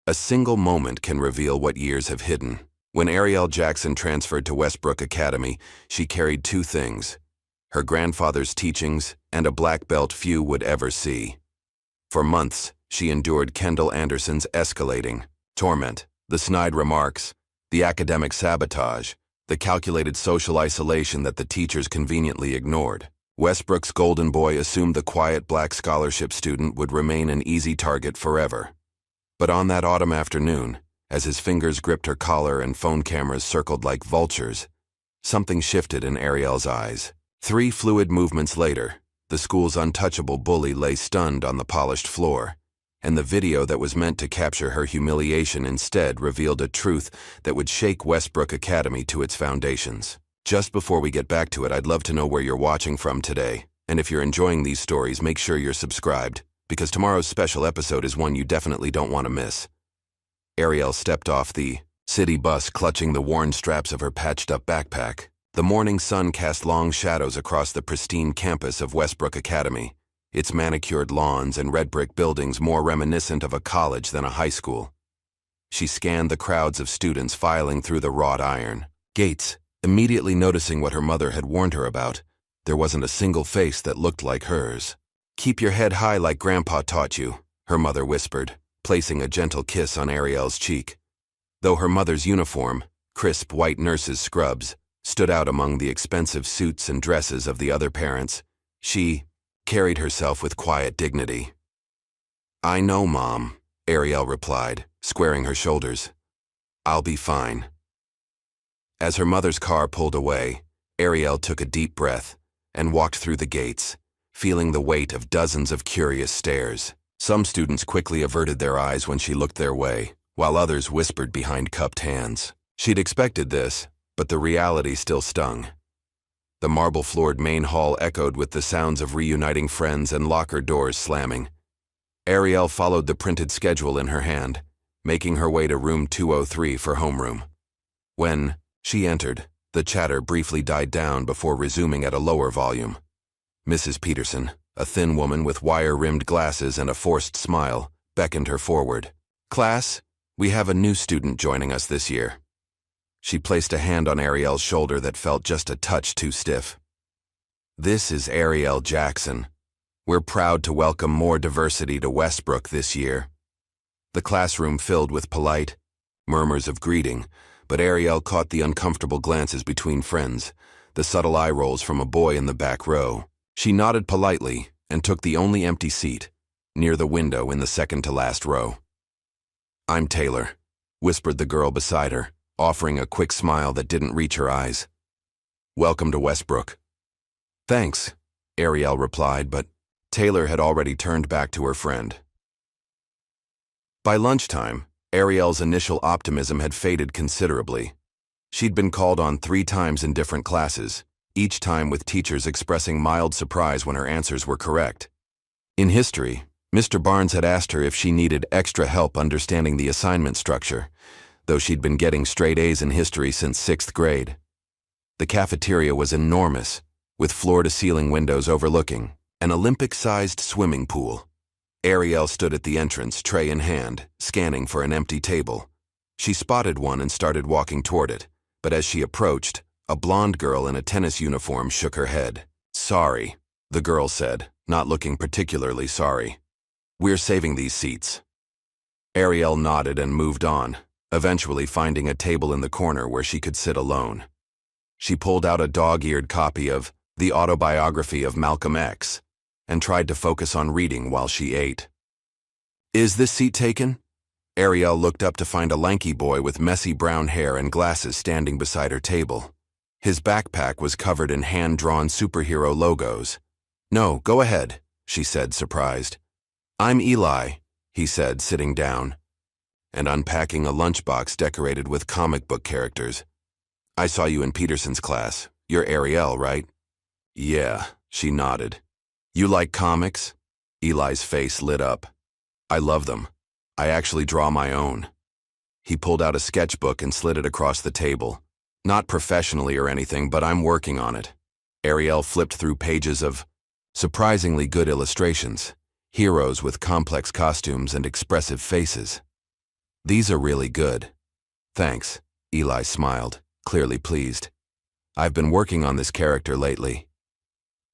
A single moment can reveal what years have hidden. When Ariel Jackson transferred to Westbrook Academy, she carried two things: her grandfather's teachings and a black belt few would ever see. For months, she endured Kendall Anderson's escalating torment, the snide remarks, the academic sabotage, the calculated social isolation that the teachers conveniently ignored. Westbrook's golden boy assumed the quiet black scholarship student would remain an easy target forever. But on that autumn afternoon, as his fingers gripped her collar and phone cameras circled like vultures, something shifted in Ariel's eyes. 3 fluid movements later, the school's untouchable bully lay stunned on the polished floor, and the video that was meant to capture her humiliation instead revealed a truth that would shake Westbrook Academy to its foundations. Just before we get back to it, I'd love to know where you're watching from today, and if you're enjoying these stories, make sure you're subscribed, because tomorrow's special episode is one you definitely don't want to miss. Ariel stepped off the city bus, clutching the worn straps of her patched-up backpack. The morning sun cast long shadows across the pristine campus of Westbrook Academy, its manicured lawns and red brick buildings more reminiscent of a college than a high school. She scanned the crowds of students filing through the wrought iron gates, immediately noticing what her mother had warned her about. There wasn't a single face that looked like hers. "Keep your head high like Grandpa taught you," her mother whispered, placing a gentle kiss on Ariel's cheek. Though her mother's uniform, crisp white nurse's scrubs, stood out among the expensive suits and dresses of the other parents, she carried herself with quiet dignity. "I know, Mom," Ariel replied, squaring her shoulders. "I'll be fine." As her mother's car pulled away, Ariel took a deep breath and walked through the gates, feeling the weight of dozens of curious stares. Some students quickly averted their eyes when she looked their way, while others whispered behind cupped hands. She'd expected this, but the reality still stung. The marble-floored main hall echoed with the sounds of reuniting friends and locker doors slamming. Ariel followed the printed schedule in her hand, making her way to room 203 for homeroom. When she entered, the chatter briefly died down before resuming at a lower volume. Mrs. Peterson, a thin woman with wire-rimmed glasses and a forced smile, beckoned her forward. "Class, we have a new student joining us this year." She placed a hand on Ariel's shoulder that felt just a touch too stiff. "This is Ariel Jackson. We're proud to welcome more diversity to Westbrook this year." The classroom filled with polite murmurs of greeting, but Ariel caught the uncomfortable glances between friends, the subtle eye rolls from a boy in the back row. She nodded politely and took the only empty seat, near the window in the second-to-last row. "I'm Taylor," whispered the girl beside her, offering a quick smile that didn't reach her eyes. "Welcome to Westbrook." "Thanks," Ariel replied, but Taylor had already turned back to her friend. By lunchtime, Ariel's initial optimism had faded considerably. She'd been called on 3 times in different classes, each time with teachers expressing mild surprise when her answers were correct. In history, Mr. Barnes had asked her if she needed extra help understanding the assignment structure, though she'd been getting straight A's in history since 6th grade. The cafeteria was enormous, with floor-to-ceiling windows overlooking an Olympic-sized swimming pool. Ariel stood at the entrance, tray in hand, scanning for an empty table. She spotted one and started walking toward it, but as she approached, a blonde girl in a tennis uniform shook her head. "Sorry," the girl said, not looking particularly sorry. "We're saving these seats." Ariel nodded and moved on, eventually finding a table in the corner where she could sit alone. She pulled out a dog-eared copy of The Autobiography of Malcolm X and tried to focus on reading while she ate. "Is this seat taken?" Ariel looked up to find a lanky boy with messy brown hair and glasses standing beside her table. His backpack was covered in hand-drawn superhero logos. "No, go ahead," she said, surprised. "I'm Eli," he said, sitting down and unpacking a lunchbox decorated with comic book characters. "I saw you in Peterson's class. You're Ariel, right?" "Yeah," she nodded. "You like comics?" Eli's face lit up. "I love them. I actually draw my own." He pulled out a sketchbook and slid it across the table. "Not professionally or anything, but I'm working on it." Ariel flipped through pages of surprisingly good illustrations, heroes with complex costumes and expressive faces. These are really good. Thanks, Eli smiled, clearly pleased. I've been working on this character lately.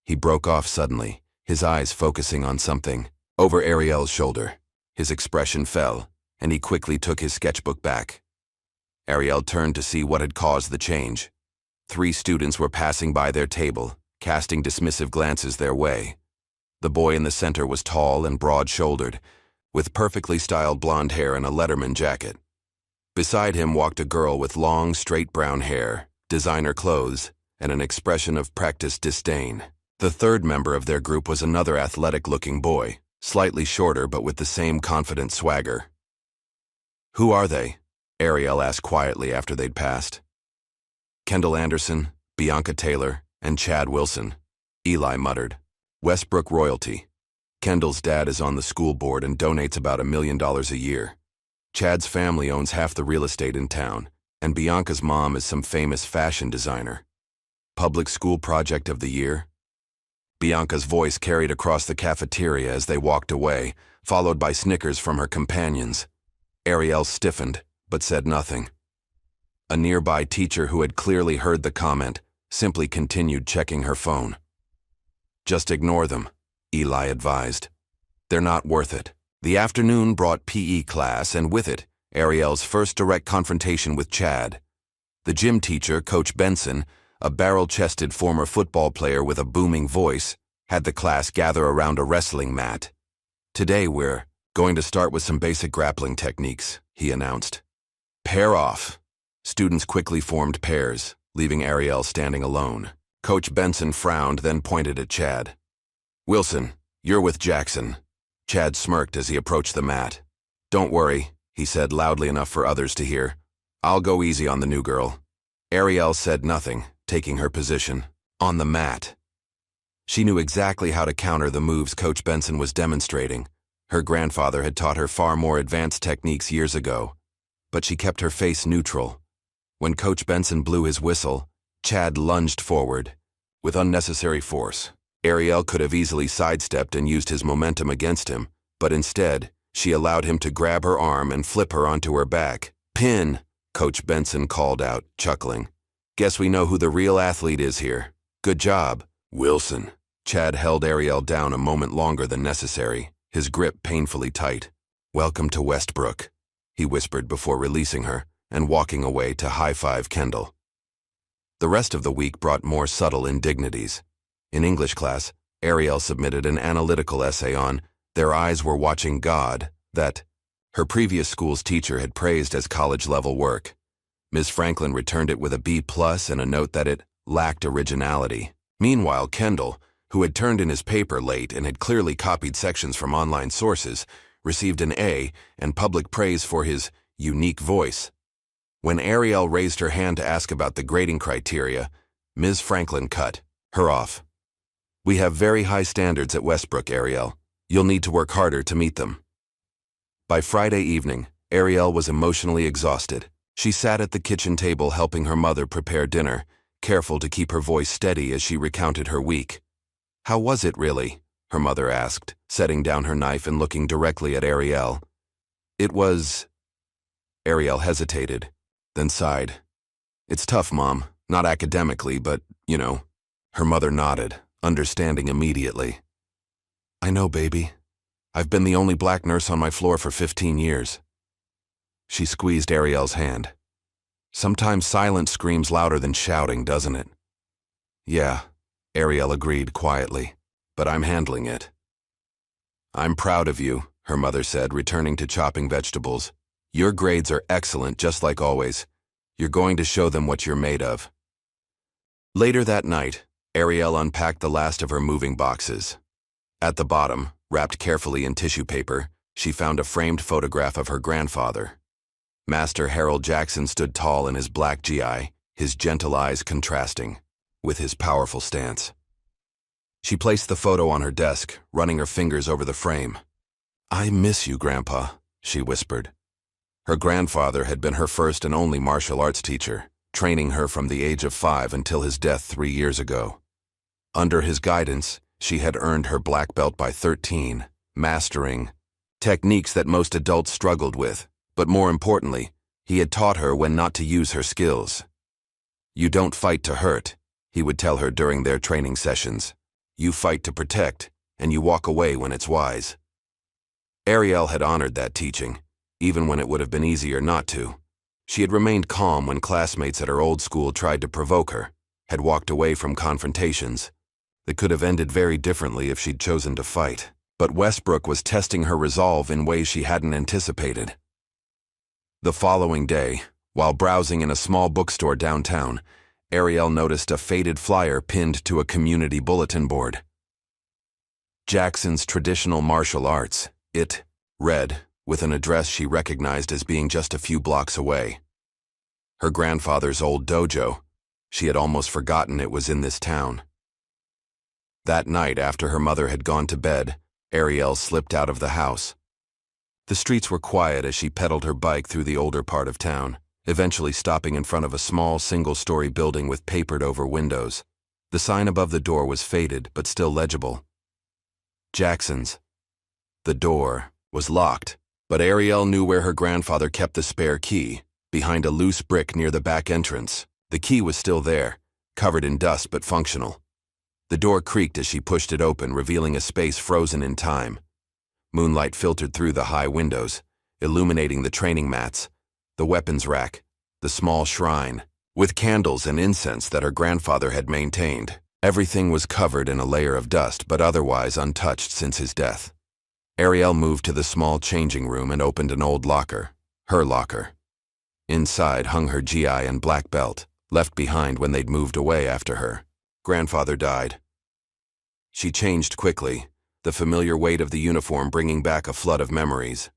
He broke off suddenly, his eyes focusing on something. Over Ariel's shoulder, his expression fell, and he quickly took his sketchbook back. Ariel turned to see what had caused the change. 3 students were passing by their table, casting dismissive glances their way. The boy in the center was tall and broad-shouldered, with perfectly styled blonde hair and a Letterman jacket. Beside him walked a girl with long, straight brown hair, designer clothes, and an expression of practiced disdain. The third member of their group was another athletic-looking boy, slightly shorter but with the same confident swagger. "Who are they?" Ariel asked quietly after they'd passed. "Kendall Anderson, Bianca Taylor, and Chad Wilson," Eli muttered. "Westbrook royalty. Kendall's dad is on the school board and donates about $1 million a year. Chad's family owns half the real estate in town, and Bianca's mom is some famous fashion designer. Public school project of the year?" Bianca's voice carried across the cafeteria as they walked away, followed by snickers from her companions. Ariel stiffened, but said nothing. A nearby teacher who had clearly heard the comment simply continued checking her phone. "Just ignore them," Eli advised. "They're not worth it." The afternoon brought PE class, and with it, Ariel's first direct confrontation with Chad. The gym teacher, Coach Benson, a barrel-chested former football player with a booming voice, had the class gather around a wrestling mat. "Today we're going to start with some basic grappling techniques," he announced. "Pair off." Students quickly formed pairs, leaving Ariel standing alone. Coach Benson frowned, then pointed at Chad. "Wilson, you're with Jackson." Chad smirked as he approached the mat. "Don't worry," he said loudly enough for others to hear. "I'll go easy on the new girl." Ariel said nothing, taking her position on the mat. She knew exactly how to counter the moves Coach Benson was demonstrating. Her grandfather had taught her far more advanced techniques years ago, but she kept her face neutral. When Coach Benson blew his whistle, Chad lunged forward. With unnecessary force, Ariel could have easily sidestepped and used his momentum against him, but instead, she allowed him to grab her arm and flip her onto her back. "Pin," Coach Benson called out, chuckling. "Guess we know who the real athlete is here. Good job, Wilson." Chad held Ariel down a moment longer than necessary, his grip painfully tight. "Welcome to Westbrook," he whispered before releasing her and walking away to high-five Kendall. The rest of the week brought more subtle indignities. In English class, Ariel submitted an analytical essay on "Their Eyes Were Watching God" that her previous school's teacher had praised as college-level work. Ms. Franklin returned it with a B+ and a note that it lacked originality. Meanwhile, Kendall, who had turned in his paper late and had clearly copied sections from online sources, received an A and public praise for his unique voice. When Ariel raised her hand to ask about the grading criteria, Ms. Franklin cut her off. "We have very high standards at Westbrook, Ariel. You'll need to work harder to meet them." By Friday evening, Ariel was emotionally exhausted. She sat at the kitchen table helping her mother prepare dinner, careful to keep her voice steady as she recounted her week. "How was it, really?" her mother asked, setting down her knife and looking directly at Ariel. "It was—" Ariel hesitated, then sighed. "It's tough, Mom. Not academically, but, you know." Her mother nodded, understanding immediately. "I know, baby. I've been the only black nurse on my floor for 15 years. She squeezed Ariel's hand. "Sometimes silence screams louder than shouting, doesn't it?" "Yeah," Ariel agreed quietly, "but I'm handling it." "I'm proud of you," her mother said, returning to chopping vegetables. "Your grades are excellent, just like always. You're going to show them what you're made of." Later that night, Ariel unpacked the last of her moving boxes. At the bottom, wrapped carefully in tissue paper, she found a framed photograph of her grandfather. Master Harold Jackson stood tall in his black GI, his gentle eyes contrasting with his powerful stance. She placed the photo on her desk, running her fingers over the frame. "I miss you, Grandpa," she whispered. Her grandfather had been her first and only martial arts teacher, training her from the age of 5 until his death 3 years ago. Under his guidance, she had earned her black belt by 13, mastering techniques that most adults struggled with, But more importantly, he had taught her when not to use her skills. "You don't fight to hurt," he would tell her during their training sessions. "You fight to protect, and you walk away when it's wise." Ariel had honored that teaching, even when it would have been easier not to. She had remained calm when classmates at her old school tried to provoke her, had walked away from confrontations that could have ended very differently if she'd chosen to fight. But Westbrook was testing her resolve in ways she hadn't anticipated. The following day, while browsing in a small bookstore downtown, Ariel noticed a faded flyer pinned to a community bulletin board. Jackson's traditional martial arts, it read, with an address she recognized as being just a few blocks away. Her grandfather's old dojo. She had almost forgotten it was in this town. That night, after her mother had gone to bed, Ariel slipped out of the house. The streets were quiet as she pedaled her bike through the older part of town, eventually stopping in front of a small single-story building with papered-over windows. The sign above the door was faded but still legible. Jackson's. The door was locked, but Ariel knew where her grandfather kept the spare key, behind a loose brick near the back entrance. The key was still there, covered in dust but functional. The door creaked as she pushed it open, revealing a space frozen in time. Moonlight filtered through the high windows, illuminating the training mats, the weapons rack, the small shrine, with candles and incense that her grandfather had maintained. Everything was covered in a layer of dust but otherwise untouched since his death. Ariel moved to the small changing room and opened an old locker, her locker. Inside hung her GI and black belt, left behind when they'd moved away after her grandfather died. She changed quickly, the familiar weight of the uniform bringing back a flood of memories.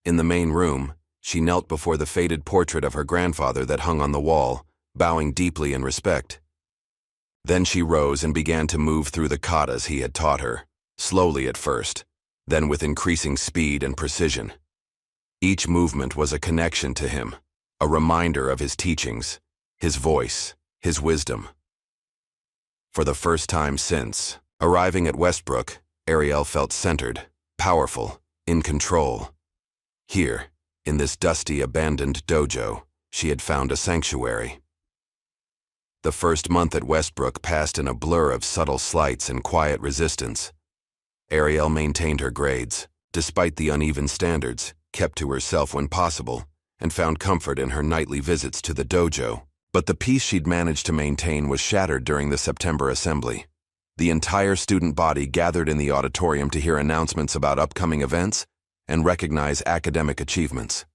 In the main room, she knelt before the faded portrait of her grandfather that hung on the wall, bowing deeply in respect. Then she rose and began to move through the katas he had taught her, slowly at first, then with increasing speed and precision. Each movement was a connection to him, a reminder of his teachings, his voice, his wisdom. For the first time since arriving at Westbrook, Ariel felt centered, powerful, in control. Here, in this dusty, abandoned dojo, she had found a sanctuary. The first month at Westbrook passed in a blur of subtle slights and quiet resistance. Ariel maintained her grades, despite the uneven standards, kept to herself when possible, and found comfort in her nightly visits to the dojo. But the peace she'd managed to maintain was shattered during the September assembly. The entire student body gathered in the auditorium to hear announcements about upcoming events and recognize academic achievements.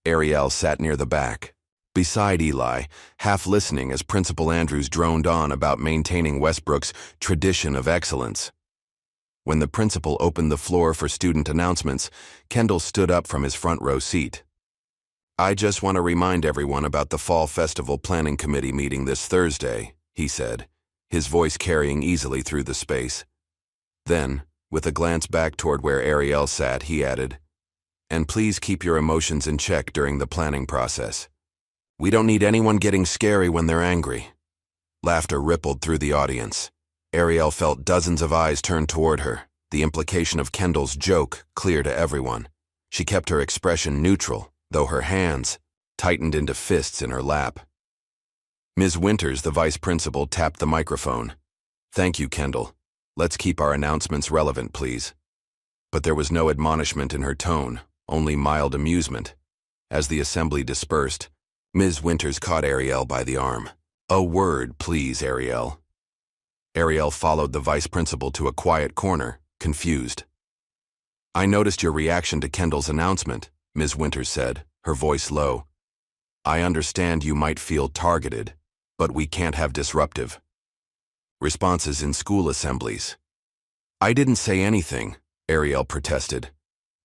Ariel sat near the back, beside Eli, half listening as Principal Andrews droned on about maintaining Westbrook's tradition of excellence. When the principal opened the floor for student announcements, Kendall stood up from his front row seat. "I just want to remind everyone about the Fall Festival Planning Committee meeting this Thursday," he said, his voice carrying easily through the space. Then, with a glance back toward where Ariel sat, he added, "And please keep your emotions in check during the planning process. We don't need anyone getting scary when they're angry." Laughter rippled through the audience. Ariel felt dozens of eyes turn toward her, the implication of Kendall's joke clear to everyone. She kept her expression neutral, though her hands tightened into fists in her lap. Ms. Winters, the vice principal, tapped the microphone. "Thank you, Kendall. Let's keep our announcements relevant, please." But there was no admonishment in her tone, only mild amusement. As the assembly dispersed, Ms. Winters caught Ariel by the arm. "A word, please, Ariel." Ariel followed the vice principal to a quiet corner, confused. "I noticed your reaction to Kendall's announcement," Ms. Winters said, her voice low. "I understand you might feel targeted, but we can't have disruptive responses in school assemblies." "I didn't say anything," Ariel protested.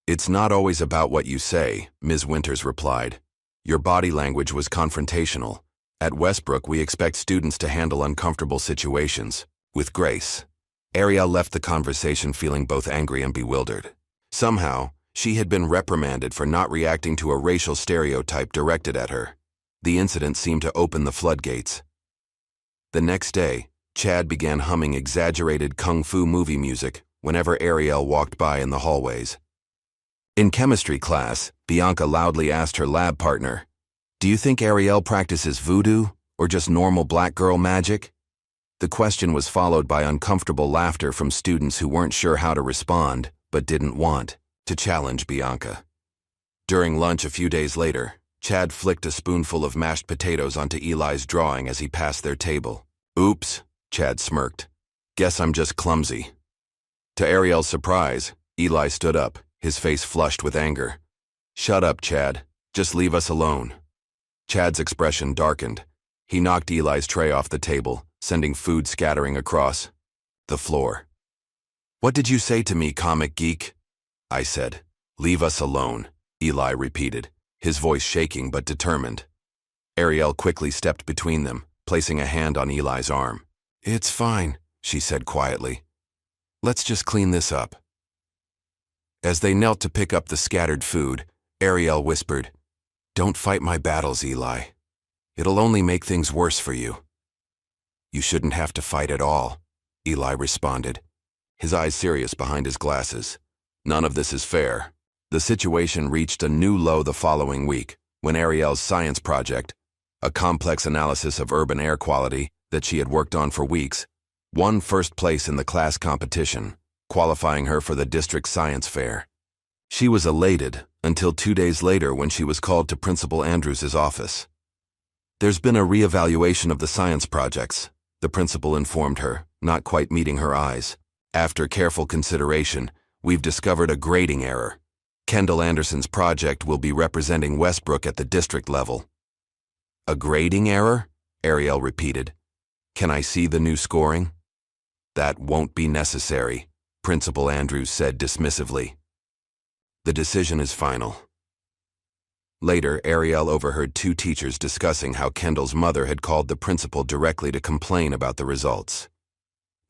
"It's not always about what you say," Ms. Winters replied. "Your body language was confrontational. At Westbrook, we expect students to handle uncomfortable situations with grace." Ariel left the conversation feeling both angry and bewildered. Somehow, she had been reprimanded for not reacting to a racial stereotype directed at her. The incident seemed to open the floodgates. The next day, Chad began humming exaggerated kung fu movie music whenever Ariel walked by in the hallways. In chemistry class, Bianca loudly asked her lab partner, "Do you think Ariel practices voodoo or just normal black girl magic?" The question was followed by uncomfortable laughter from students who weren't sure how to respond, but didn't want to challenge Bianca. During lunch a few days later, Chad flicked a spoonful of mashed potatoes onto Eli's drawing as he passed their table. "Oops," Chad smirked. "Guess I'm just clumsy." To Ariel's surprise, Eli stood up, his face flushed with anger. "Shut up, Chad. Just leave us alone." Chad's expression darkened. He knocked Eli's tray off the table, sending food scattering across the floor. "What did you say to me, comic geek?" I said. "Leave us alone," Eli repeated, his voice shaking but determined. Ariel quickly stepped between them, placing a hand on Eli's arm. "It's fine," she said quietly. "Let's just clean this up." As they knelt to pick up the scattered food, Ariel whispered, "Don't fight my battles, Eli. It'll only make things worse for you." "You shouldn't have to fight at all," Eli responded, his eyes serious behind his glasses. "None of this is fair." The situation reached a new low the following week, when Ariel's science project, a complex analysis of urban air quality that she had worked on for weeks, won first place in the class competition, qualifying her for the district science fair. She was elated until 2 days later when she was called to Principal Andrews' office. "There's been a reevaluation of the science projects," the principal informed her, not quite meeting her eyes. "After careful consideration, we've discovered a grading error. Kendall Anderson's project will be representing Westbrook at the district level." "A grading error?" Ariel repeated. "Can I see the new scoring?" "That won't be necessary," Principal Andrews said dismissively. "The decision is final." Later, Ariel overheard 2 teachers discussing how Kendall's mother had called the principal directly to complain about the results.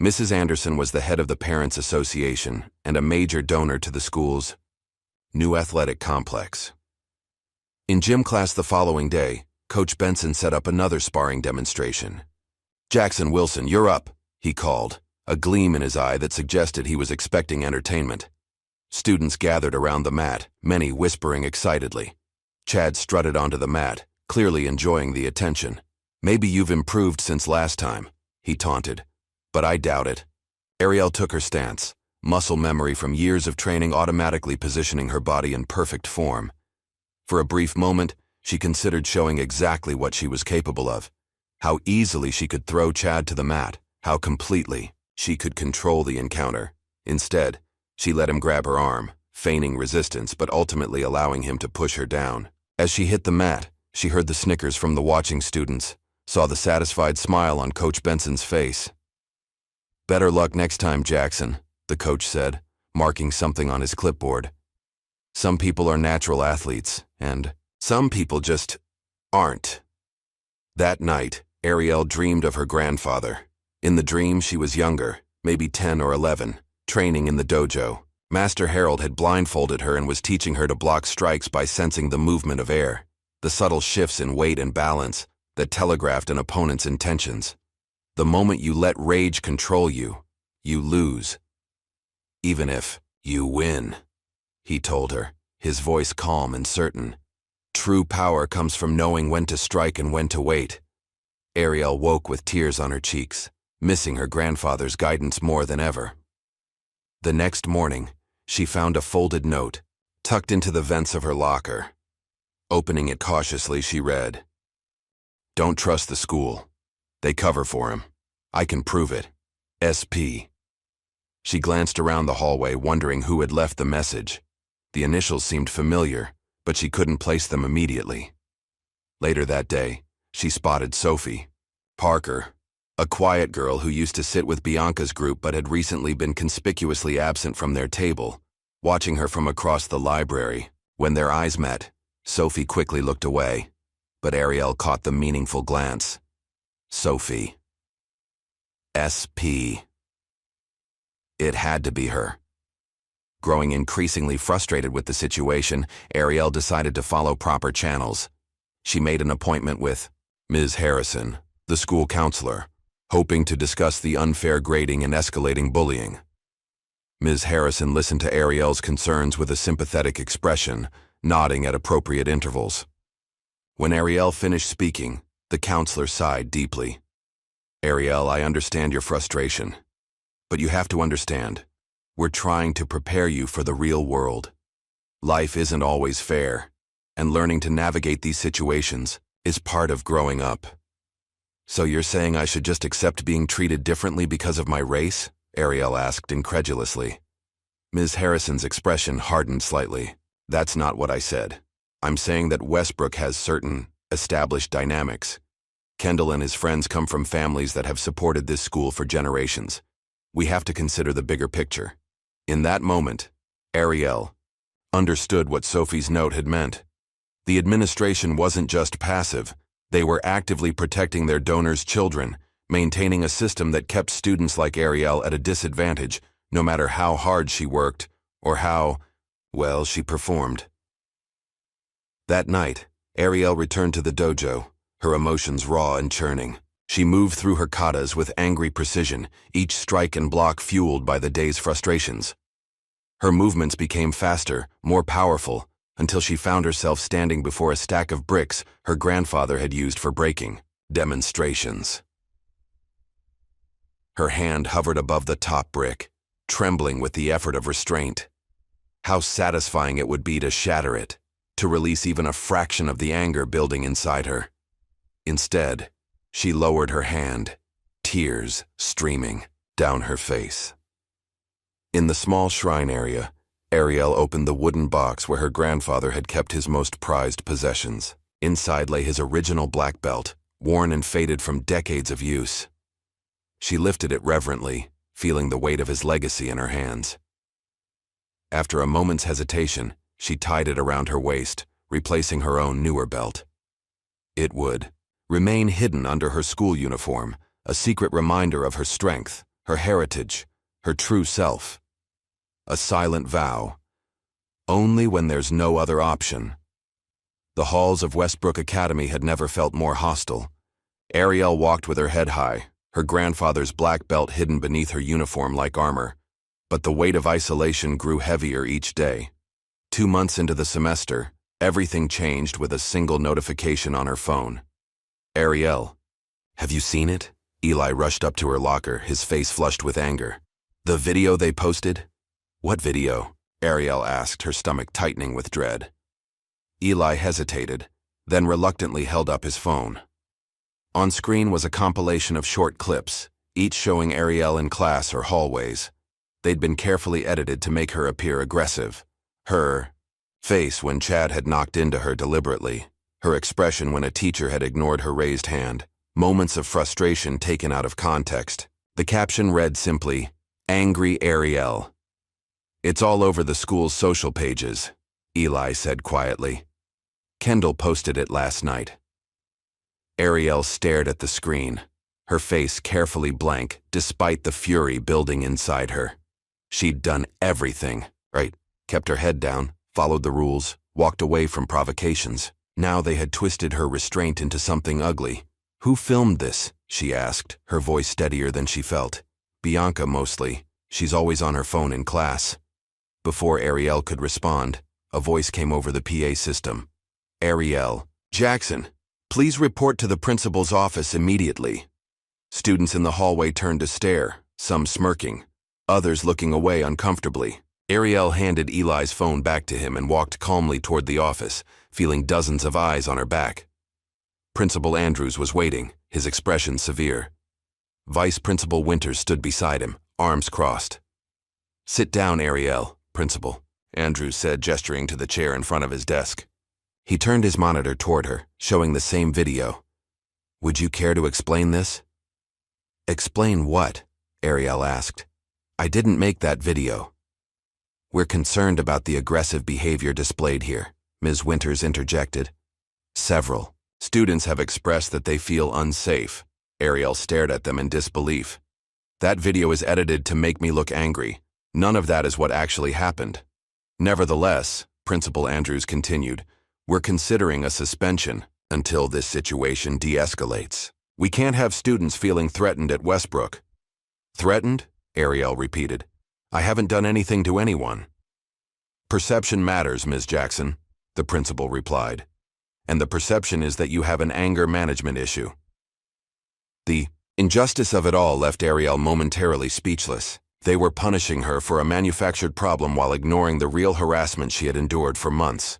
Mrs. Anderson was the head of the Parents Association and a major donor to the school's new athletic complex. In gym class the following day, Coach Benson set up another sparring demonstration. "Jackson Wilson, you're up," he called, a gleam in his eye that suggested he was expecting entertainment. Students gathered around the mat, many whispering excitedly. Chad strutted onto the mat, clearly enjoying the attention. "Maybe you've improved since last time," he taunted. "But I doubt it." Ariel took her stance, muscle memory from years of training automatically positioning her body in perfect form. For a brief moment, she considered showing exactly what she was capable of. How easily she could throw Chad to the mat, how completely she could control the encounter. Instead, she let him grab her arm, feigning resistance but ultimately allowing him to push her down. As she hit the mat, she heard the snickers from the watching students, saw the satisfied smile on Coach Benson's face. "Better luck next time, Jackson," the coach said, marking something on his clipboard. "Some people are natural athletes, and some people just aren't." That night, Ariel dreamed of her grandfather. In the dream, she was younger, maybe 10 or 11, training in the dojo. Master Harold had blindfolded her and was teaching her to block strikes by sensing the movement of air, the subtle shifts in weight and balance that telegraphed an opponent's intentions. The moment you let rage control you, you lose. Even if you win, he told her, his voice calm and certain. True power comes from knowing when to strike and when to wait. Ariel woke with tears on her cheeks, missing her grandfather's guidance more than ever. The next morning, she found a folded note, tucked into the vents of her locker. Opening it cautiously, she read, "Don't trust the school. They cover for him. I can prove it. SP." She glanced around the hallway, wondering who had left the message. The initials seemed familiar, but she couldn't place them immediately. Later that day, she spotted Sophie Parker, a quiet girl who used to sit with Bianca's group but had recently been conspicuously absent from their table, watching her from across the library. When their eyes met, Sophie quickly looked away, but Ariel caught the meaningful glance. Sophie. SP. It had to be her. Growing increasingly frustrated with the situation, Ariel decided to follow proper channels. She made an appointment with Ms. Harrison, the school counselor, hoping to discuss the unfair grading and escalating bullying. Ms. Harrison listened to Ariel's concerns with a sympathetic expression, nodding at appropriate intervals. When Ariel finished speaking, the counselor sighed deeply. Ariel, I understand your frustration. But you have to understand, we're trying to prepare you for the real world. Life isn't always fair, and learning to navigate these situations is part of growing up. So you're saying I should just accept being treated differently because of my race? Ariel asked incredulously. Ms. Harrison's expression hardened slightly. That's not what I said. I'm saying that Westbrook has certain established dynamics. Kendall and his friends come from families that have supported this school for generations. We have to consider the bigger picture. In that moment, Ariel understood what Sophie's note had meant. The administration wasn't just passive. They were actively protecting their donors' children, maintaining a system that kept students like Ariel at a disadvantage, no matter how hard she worked or how, well, she performed. That night, Ariel returned to the dojo, her emotions raw and churning. She moved through her katas with angry precision, each strike and block fueled by the day's frustrations. Her movements became faster, more powerful, until she found herself standing before a stack of bricks her grandfather had used for breaking demonstrations. Her hand hovered above the top brick, trembling with the effort of restraint. How satisfying it would be to shatter it, to release even a fraction of the anger building inside her. Instead, she lowered her hand, tears streaming down her face. In the small shrine area, Ariel opened the wooden box where her grandfather had kept his most prized possessions. Inside lay his original black belt, worn and faded from decades of use. She lifted it reverently, feeling the weight of his legacy in her hands. After a moment's hesitation, she tied it around her waist, replacing her own newer belt. It would remain hidden under her school uniform, a secret reminder of her strength, her heritage, her true self. A silent vow. Only when there's no other option. The halls of Westbrook Academy had never felt more hostile. Ariel walked with her head high, her grandfather's black belt hidden beneath her uniform like armor. But the weight of isolation grew heavier each day. 2 months into the semester, everything changed with a single notification on her phone. Ariel, have you seen it? Eli rushed up to her locker, his face flushed with anger. The video they posted? What video? Ariel asked, her stomach tightening with dread. Eli hesitated, then reluctantly held up his phone. On screen was a compilation of short clips, each showing Ariel in class or hallways. They'd been carefully edited to make her appear aggressive. Her face when Chad had knocked into her deliberately, her expression when a teacher had ignored her raised hand, moments of frustration taken out of context. The caption read simply, "Angry Ariel." "It's all over the school's social pages," Eli said quietly. "Kendall posted it last night." Ariel stared at the screen, her face carefully blank despite the fury building inside her. She'd done everything, right? Kept her head down, followed the rules, walked away from provocations. Now they had twisted her restraint into something ugly. "Who filmed this?" she asked, her voice steadier than she felt. "Bianca, mostly. She's always on her phone in class." Before Ariel could respond, a voice came over the PA system. "Ariel, Jackson, please report to the principal's office immediately." Students in the hallway turned to stare, some smirking, others looking away uncomfortably. Ariel handed Eli's phone back to him and walked calmly toward the office, feeling dozens of eyes on her back. Principal Andrews was waiting, his expression severe. Vice Principal Winters stood beside him, arms crossed. "Sit down, Ariel, Principal," Andrews said, gesturing to the chair in front of his desk. He turned his monitor toward her, showing the same video. "Would you care to explain this?" "Explain what?" Ariel asked. "I didn't make that video." "We're concerned about the aggressive behavior displayed here," Ms. Winters interjected. "Several students have expressed that they feel unsafe." Ariel stared at them in disbelief. "That video is edited to make me look angry. None of that is what actually happened." "Nevertheless," Principal Andrews continued, "we're considering a suspension until this situation de-escalates. We can't have students feeling threatened at Westbrook." "Threatened?" Ariel repeated. I haven't done anything to anyone. Perception matters, Ms. Jackson, the principal replied. And the perception is that you have an anger management issue. The injustice of it all left Ariel momentarily speechless. They were punishing her for a manufactured problem while ignoring the real harassment she had endured for months.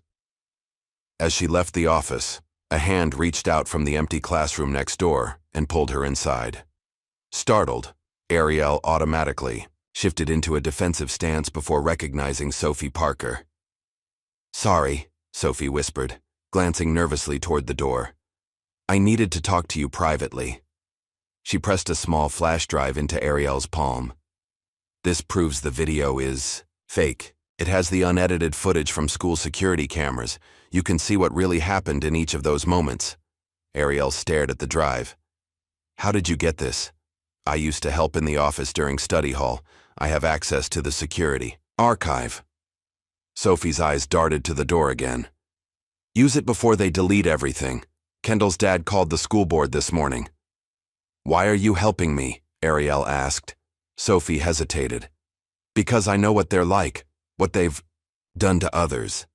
As she left the office, a hand reached out from the empty classroom next door and pulled her inside. Startled, Ariel automatically shifted into a defensive stance before recognizing Sophie Parker. "Sorry," Sophie whispered, glancing nervously toward the door. "I needed to talk to you privately." She pressed a small flash drive into Ariel's palm. "This proves the video is fake. It has the unedited footage from school security cameras. You can see what really happened in each of those moments." Ariel stared at the drive. "How did you get this?" "I used to help in the office during study hall. I have access to the security archive." Sophie's eyes darted to the door again. "Use it before they delete everything. Kendall's dad called the school board this morning." "Why are you helping me?" Ariel asked. Sophie hesitated. "Because I know what they're like, what they've done to others."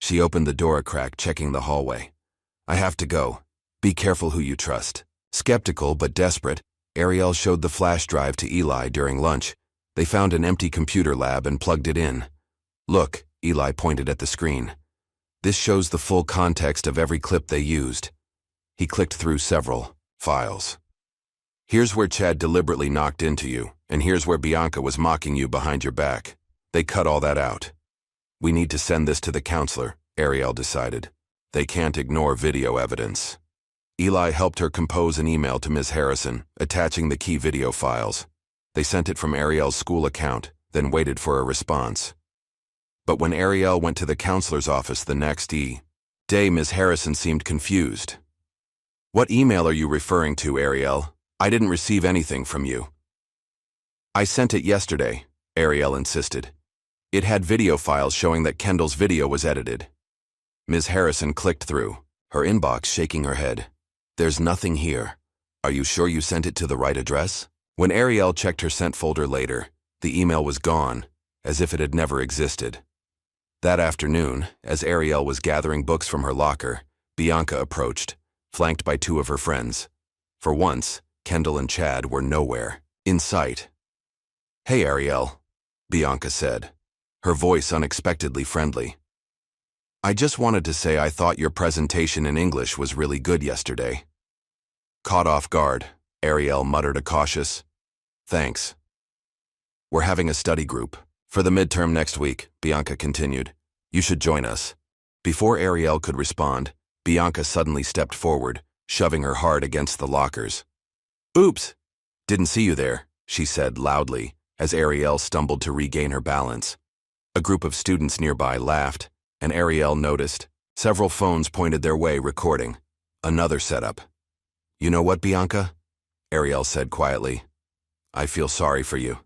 She opened the door a crack, checking the hallway. "I have to go. Be careful who you trust." Skeptical but desperate, Ariel showed the flash drive to Eli during lunch. They found an empty computer lab and plugged it in. "Look," Eli pointed at the screen. "This shows the full context of every clip they used." He clicked through several files. "Here's where Chad deliberately knocked into you, and here's where Bianca was mocking you behind your back. They cut all that out." "We need to send this to the counselor," Ariel decided. "They can't ignore video evidence." Eli helped her compose an email to Ms. Harrison, attaching the key video files. They sent it from Ariel's school account, then waited for a response. But when Ariel went to the counselor's office the next day, Ms. Harrison seemed confused. "What email are you referring to, Ariel? I didn't receive anything from you." "I sent it yesterday," Ariel insisted. "It had video files showing that Kendall's video was edited." Ms. Harrison clicked through, her inbox shaking her head. "There's nothing here. Are you sure you sent it to the right address?" When Ariel checked her sent folder later, the email was gone, as if it had never existed. That afternoon, as Ariel was gathering books from her locker, Bianca approached, flanked by two of her friends. For once, Kendall and Chad were nowhere in sight. "Hey, Ariel," Bianca said, her voice unexpectedly friendly. "I just wanted to say I thought your presentation in English was really good yesterday." Caught off guard, Ariel muttered a cautious, "Thanks." "We're having a study group for the midterm next week," Bianca continued. "You should join us." Before Ariel could respond, Bianca suddenly stepped forward, shoving her hard against the lockers. "Oops! Didn't see you there," she said loudly, as Ariel stumbled to regain her balance. A group of students nearby laughed, and Ariel noticed several phones pointed their way, recording. Another setup. "You know what, Bianca?" Ariel said quietly. "I feel sorry for you."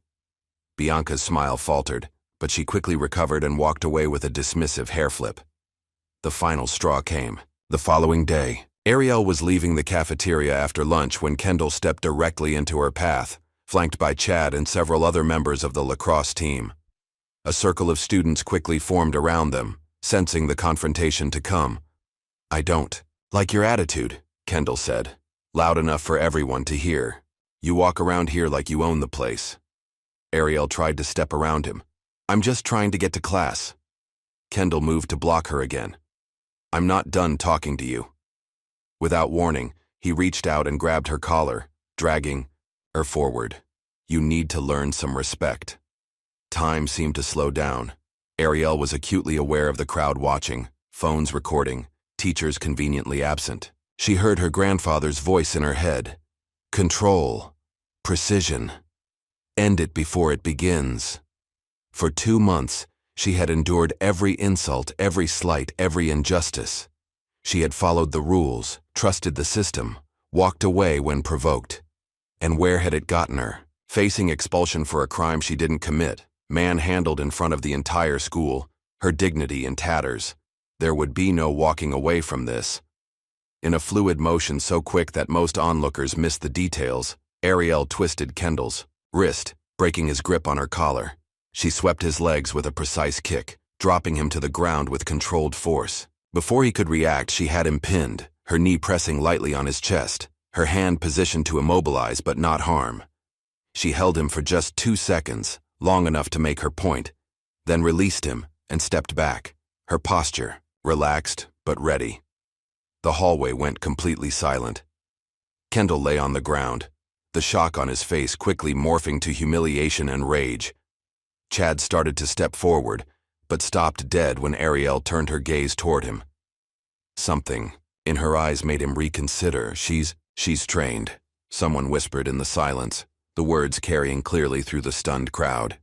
Bianca's smile faltered, but she quickly recovered and walked away with a dismissive hair flip. The final straw came. The following day, Ariel was leaving the cafeteria after lunch when Kendall stepped directly into her path, flanked by Chad and several other members of the lacrosse team. A circle of students quickly formed around them, sensing the confrontation to come. "I don't like your attitude," Kendall said, loud enough for everyone to hear. "You walk around here like you own the place." Ariel tried to step around him. "I'm just trying to get to class." Kendall moved to block her again. "I'm not done talking to you." Without warning, he reached out and grabbed her collar, dragging her forward. "You need to learn some respect." Time seemed to slow down. Ariel was acutely aware of the crowd watching, phones recording, teachers conveniently absent. She heard her grandfather's voice in her head. "Control. Precision. End it before it begins." For 2 months, she had endured every insult, every slight, every injustice. She had followed the rules, trusted the system, walked away when provoked. And where had it gotten her? Facing expulsion for a crime she didn't commit, manhandled in front of the entire school, her dignity in tatters. There would be no walking away from this. In a fluid motion so quick that most onlookers missed the details, Ariel twisted Kendall's wrist, breaking his grip on her collar. She swept his legs with a precise kick, dropping him to the ground with controlled force. Before he could react, she had him pinned, her knee pressing lightly on his chest, her hand positioned to immobilize but not harm. She held him for just 2 seconds, long enough to make her point, then released him and stepped back, her posture relaxed but ready. The hallway went completely silent. Kendall lay on the ground, the shock on his face quickly morphing to humiliation and rage. Chad started to step forward, but stopped dead when Ariel turned her gaze toward him. Something in her eyes made him reconsider. She's trained, someone whispered in the silence, the words carrying clearly through the stunned crowd.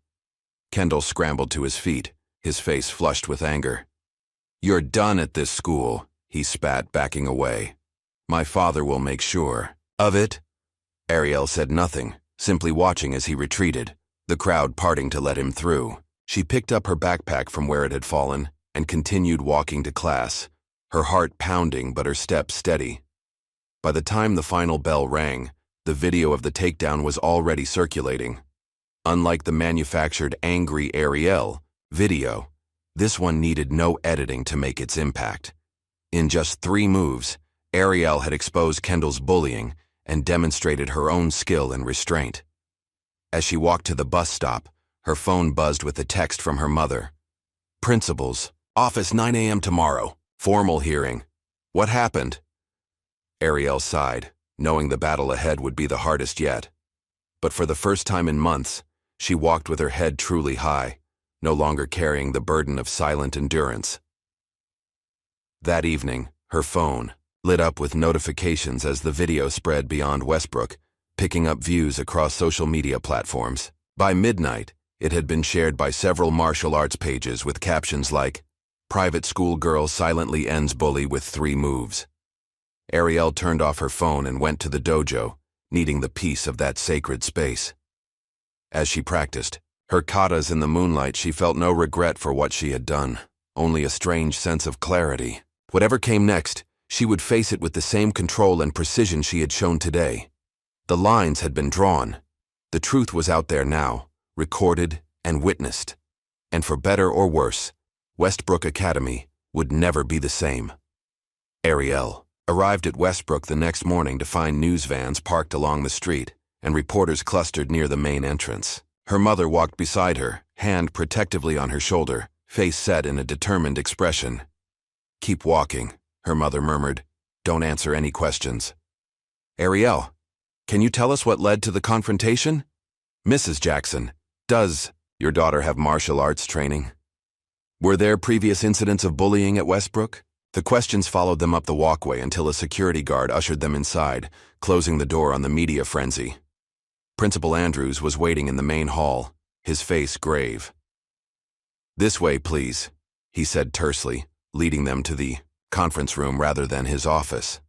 Kendall scrambled to his feet, his face flushed with anger. "You're done at this school," he spat, backing away. "My father will make sure of it." Ariel said nothing, simply watching as he retreated, the crowd parting to let him through. She picked up her backpack from where it had fallen and continued walking to class, her heart pounding but her steps steady. By the time the final bell rang, the video of the takedown was already circulating. Unlike the manufactured angry Ariel video, this one needed no editing to make its impact. In just 3 moves, Ariel had exposed Kendall's bullying and demonstrated her own skill and restraint. As she walked to the bus stop, her phone buzzed with a text from her mother. "Principal's office, 9 a.m. tomorrow. Formal hearing." "What happened?" Ariel sighed, knowing the battle ahead would be the hardest yet. But for the first time in months, she walked with her head truly high, no longer carrying the burden of silent endurance. That evening, her phone lit up with notifications as the video spread beyond Westbrook, picking up views across social media platforms. By midnight, it had been shared by several martial arts pages with captions like, "Private school girl silently ends bully with 3 moves." Ariel turned off her phone and went to the dojo, needing the peace of that sacred space. As she practiced, her katas in the moonlight, she felt no regret for what she had done, only a strange sense of clarity. Whatever came next, she would face it with the same control and precision she had shown today. The lines had been drawn. The truth was out there now, recorded and witnessed. And for better or worse, Westbrook Academy would never be the same. Ariel arrived at Westbrook the next morning to find news vans parked along the street and reporters clustered near the main entrance. Her mother walked beside her, hand protectively on her shoulder, face set in a determined expression. "Keep walking," her mother murmured. "Don't answer any questions." "Ariel, can you tell us what led to the confrontation?" "Mrs. Jackson, does your daughter have martial arts training? Were there previous incidents of bullying at Westbrook?" The questions followed them up the walkway until a security guard ushered them inside, closing the door on the media frenzy. Principal Andrews was waiting in the main hall, his face grave. "This way, please," he said tersely, leading them to the conference room rather than his office.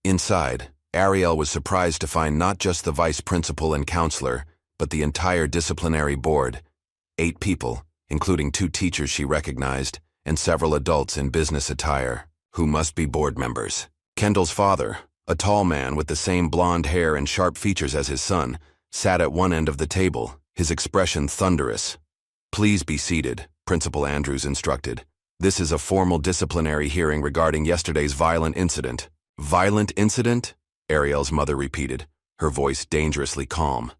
Inside, Ariel was surprised to find not just the vice principal and counselor, but the entire disciplinary board. 8 people, including 2 teachers she recognized, and several adults in business attire, who must be board members. Kendall's father, a tall man with the same blonde hair and sharp features as his son, sat at one end of the table, his expression thunderous. "Please be seated," Principal Andrews instructed. "This is a formal disciplinary hearing regarding yesterday's violent incident." "Violent incident?" Ariel's mother repeated, her voice dangerously calm.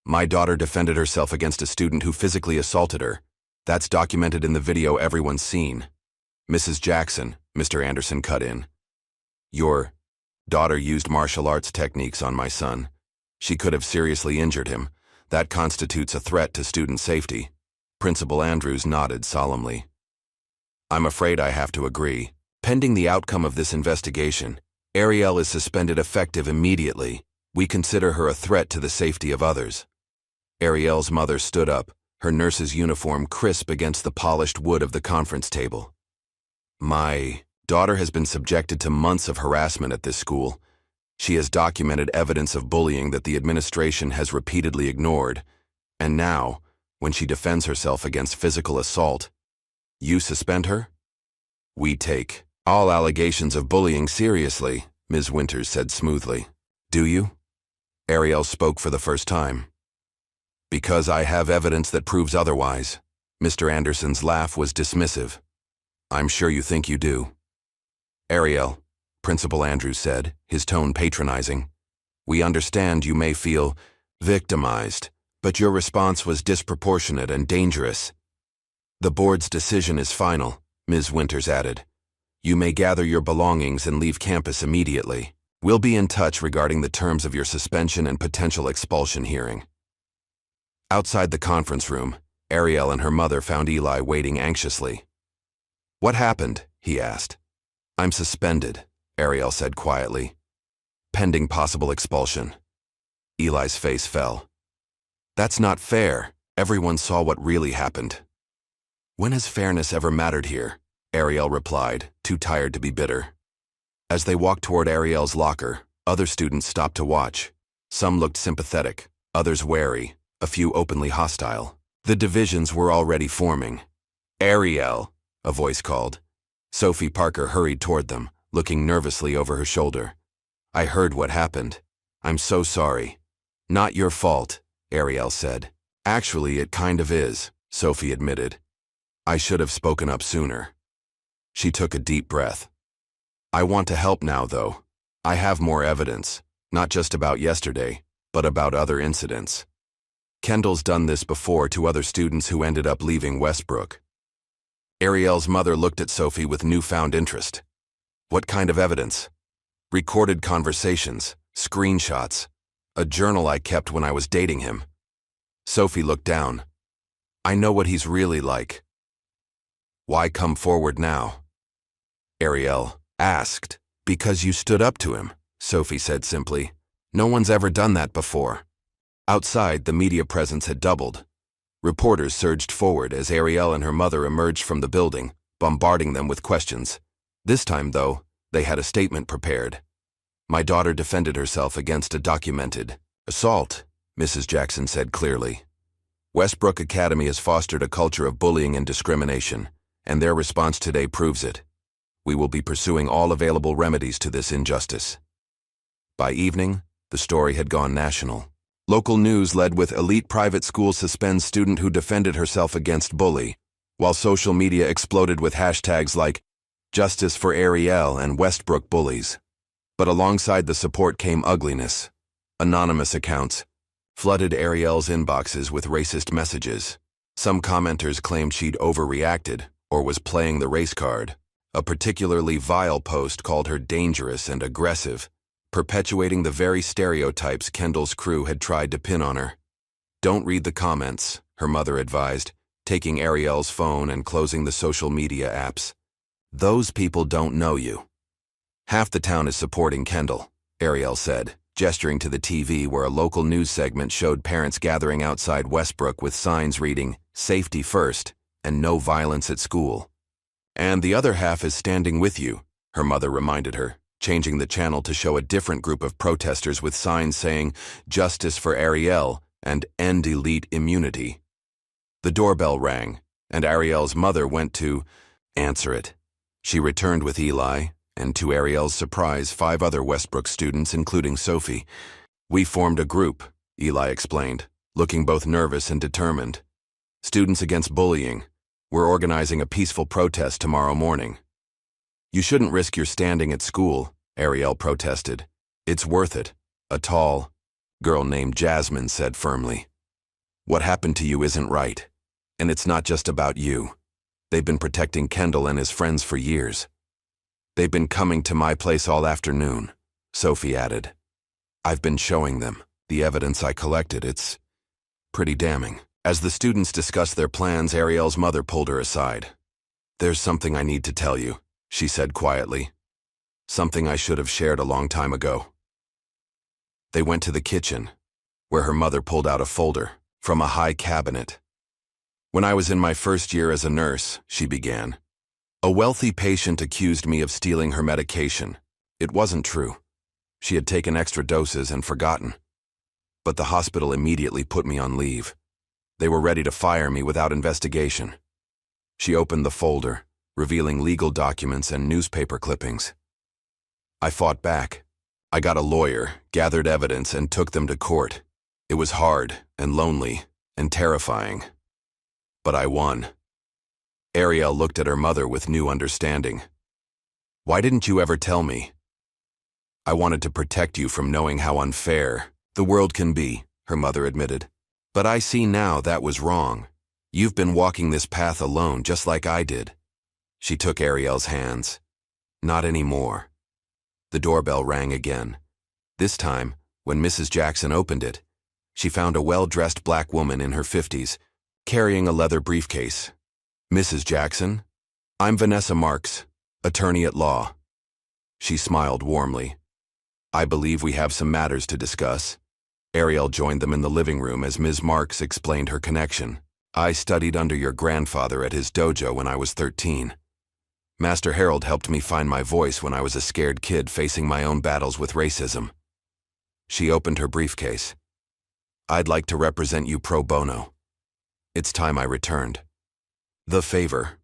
"My daughter defended herself against a student who physically assaulted her. That's documented in the video everyone's seen." "Mrs. Jackson," Mr. Anderson cut in. "Your daughter used martial arts techniques on my son. She could have seriously injured him. That constitutes a threat to student safety." Principal Andrews nodded solemnly. "I'm afraid I have to agree. Pending the outcome of this investigation, Ariel is suspended effective immediately. We consider her a threat to the safety of others." Ariel's mother stood up, her nurse's uniform crisp against the polished wood of the conference table. "My daughter has been subjected to months of harassment at this school. She has documented evidence of bullying that the administration has repeatedly ignored. And now, when she defends herself against physical assault, you suspend her?" "We take all allegations of bullying seriously," Ms. Winters said smoothly. "Do you?" Ariel spoke for the first time. Because I have evidence that proves otherwise. Mr. Anderson's laugh was dismissive. I'm sure you think you do. Ariel, Principal Andrews said, his tone patronizing. We understand you may feel victimized, but your response was disproportionate and dangerous. The board's decision is final, Ms. Winters added. You may gather your belongings and leave campus immediately. We'll be in touch regarding the terms of your suspension and potential expulsion hearing. Outside the conference room, Ariel and her mother found Eli waiting anxiously. What happened? He asked. I'm suspended, Ariel said quietly. Pending possible expulsion. Eli's face fell. That's not fair. Everyone saw what really happened. When has fairness ever mattered here? Ariel replied, too tired to be bitter. As they walked toward Ariel's locker, other students stopped to watch. Some looked sympathetic, others wary, a few openly hostile. The divisions were already forming. Ariel, a voice called. Sophie Parker hurried toward them, looking nervously over her shoulder. I heard what happened. I'm so sorry. Not your fault, Ariel said. Actually, it kind of is, Sophie admitted. I should have spoken up sooner. She took a deep breath. I want to help now, though. I have more evidence, not just about yesterday, but about other incidents. Kendall's done this before to other students who ended up leaving Westbrook. Ariel's mother looked at Sophie with newfound interest. What kind of evidence? Recorded conversations, screenshots, a journal I kept when I was dating him. Sophie looked down. I know what he's really like. Why come forward now? Ariel asked. Because you stood up to him, Sophie said simply. No one's ever done that before. Outside, the media presence had doubled. Reporters surged forward as Ariel and her mother emerged from the building, bombarding them with questions. This time, though, they had a statement prepared. My daughter defended herself against a documented assault, Mrs. Jackson said clearly. Westbrook Academy has fostered a culture of bullying and discrimination, and their response today proves it. We will be pursuing all available remedies to this injustice. By evening, the story had gone national. Local news led with elite private school suspends student who defended herself against bully, while social media exploded with hashtags like Justice for Ariel and Westbrook Bullies. But alongside the support came ugliness. Anonymous accounts flooded Ariel's inboxes with racist messages. Some commenters claimed she'd overreacted or was playing the race card. A particularly vile post called her dangerous and aggressive, perpetuating the very stereotypes Kendall's crew had tried to pin on her. Don't read the comments, her mother advised, taking Ariel's phone and closing the social media apps. Those people don't know you. Half the town is supporting Kendall, Ariel said, gesturing to the TV where a local news segment showed parents gathering outside Westbrook with signs reading, "Safety first," and "No violence at school." And the other half is standing with you, her mother reminded her, changing the channel to show a different group of protesters with signs saying, "Justice for Ariel" and "End elite immunity." The doorbell rang, and Ariel's mother went to answer it. She returned with Eli, and to Ariel's surprise, 5 other Westbrook students, including Sophie. We formed a group, Eli explained, looking both nervous and determined. Students Against Bullying. We're organizing a peaceful protest tomorrow morning. You shouldn't risk your standing at school, Ariel protested. It's worth it, a tall girl named Jasmine said firmly. What happened to you isn't right, and it's not just about you. They've been protecting Kendall and his friends for years. They've been coming to my place all afternoon, Sophie added. I've been showing them the evidence I collected. It's pretty damning. As the students discussed their plans, Ariel's mother pulled her aside. There's something I need to tell you, she said quietly. Something I should have shared a long time ago. They went to the kitchen, where her mother pulled out a folder from a high cabinet. When I was in my first year as a nurse, she began, a wealthy patient accused me of stealing her medication. It wasn't true. She had taken extra doses and forgotten. But the hospital immediately put me on leave. They were ready to fire me without investigation. She opened the folder, revealing legal documents and newspaper clippings. I fought back. I got a lawyer, gathered evidence, and took them to court. It was hard and lonely, and terrifying. But I won. Ariel looked at her mother with new understanding. Why didn't you ever tell me? I wanted to protect you from knowing how unfair the world can be, her mother admitted. But I see now that was wrong. You've been walking this path alone just like I did. She took Ariel's hands. Not anymore. The doorbell rang again. This time, when Mrs. Jackson opened it, she found a well-dressed black woman in her 50s, carrying a leather briefcase. Mrs. Jackson? I'm Vanessa Marks, attorney at law. She smiled warmly. I believe we have some matters to discuss. Ariel joined them in the living room as Ms. Marks explained her connection. I studied under your grandfather at his dojo when I was 13. Master Harold helped me find my voice when I was a scared kid facing my own battles with racism. She opened her briefcase. I'd like to represent you pro bono. It's time I returned. The favor.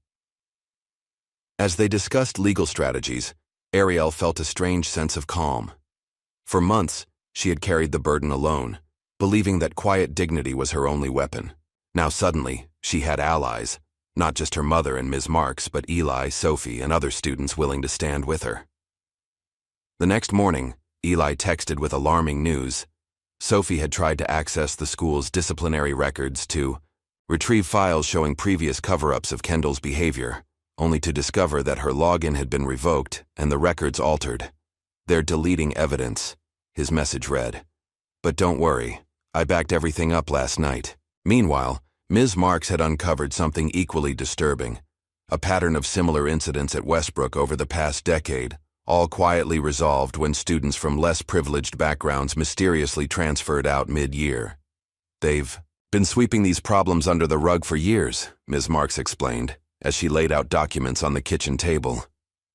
As they discussed legal strategies, Ariel felt a strange sense of calm. For months, she had carried the burden alone, believing that quiet dignity was her only weapon. Now suddenly, she had allies, not just her mother and Ms. Marks, but Eli, Sophie, and other students willing to stand with her. The next morning, Eli texted with alarming news. Sophie had tried to access the school's disciplinary records to retrieve files showing previous cover-ups of Kendall's behavior, only to discover that her login had been revoked and the records altered. They're deleting evidence, his message read. But don't worry, I backed everything up last night. Meanwhile, Ms. Marks had uncovered something equally disturbing, a pattern of similar incidents at Westbrook over the past decade, all quietly resolved when students from less privileged backgrounds mysteriously transferred out mid-year. They've been sweeping these problems under the rug for years, Ms. Marks explained, as she laid out documents on the kitchen table.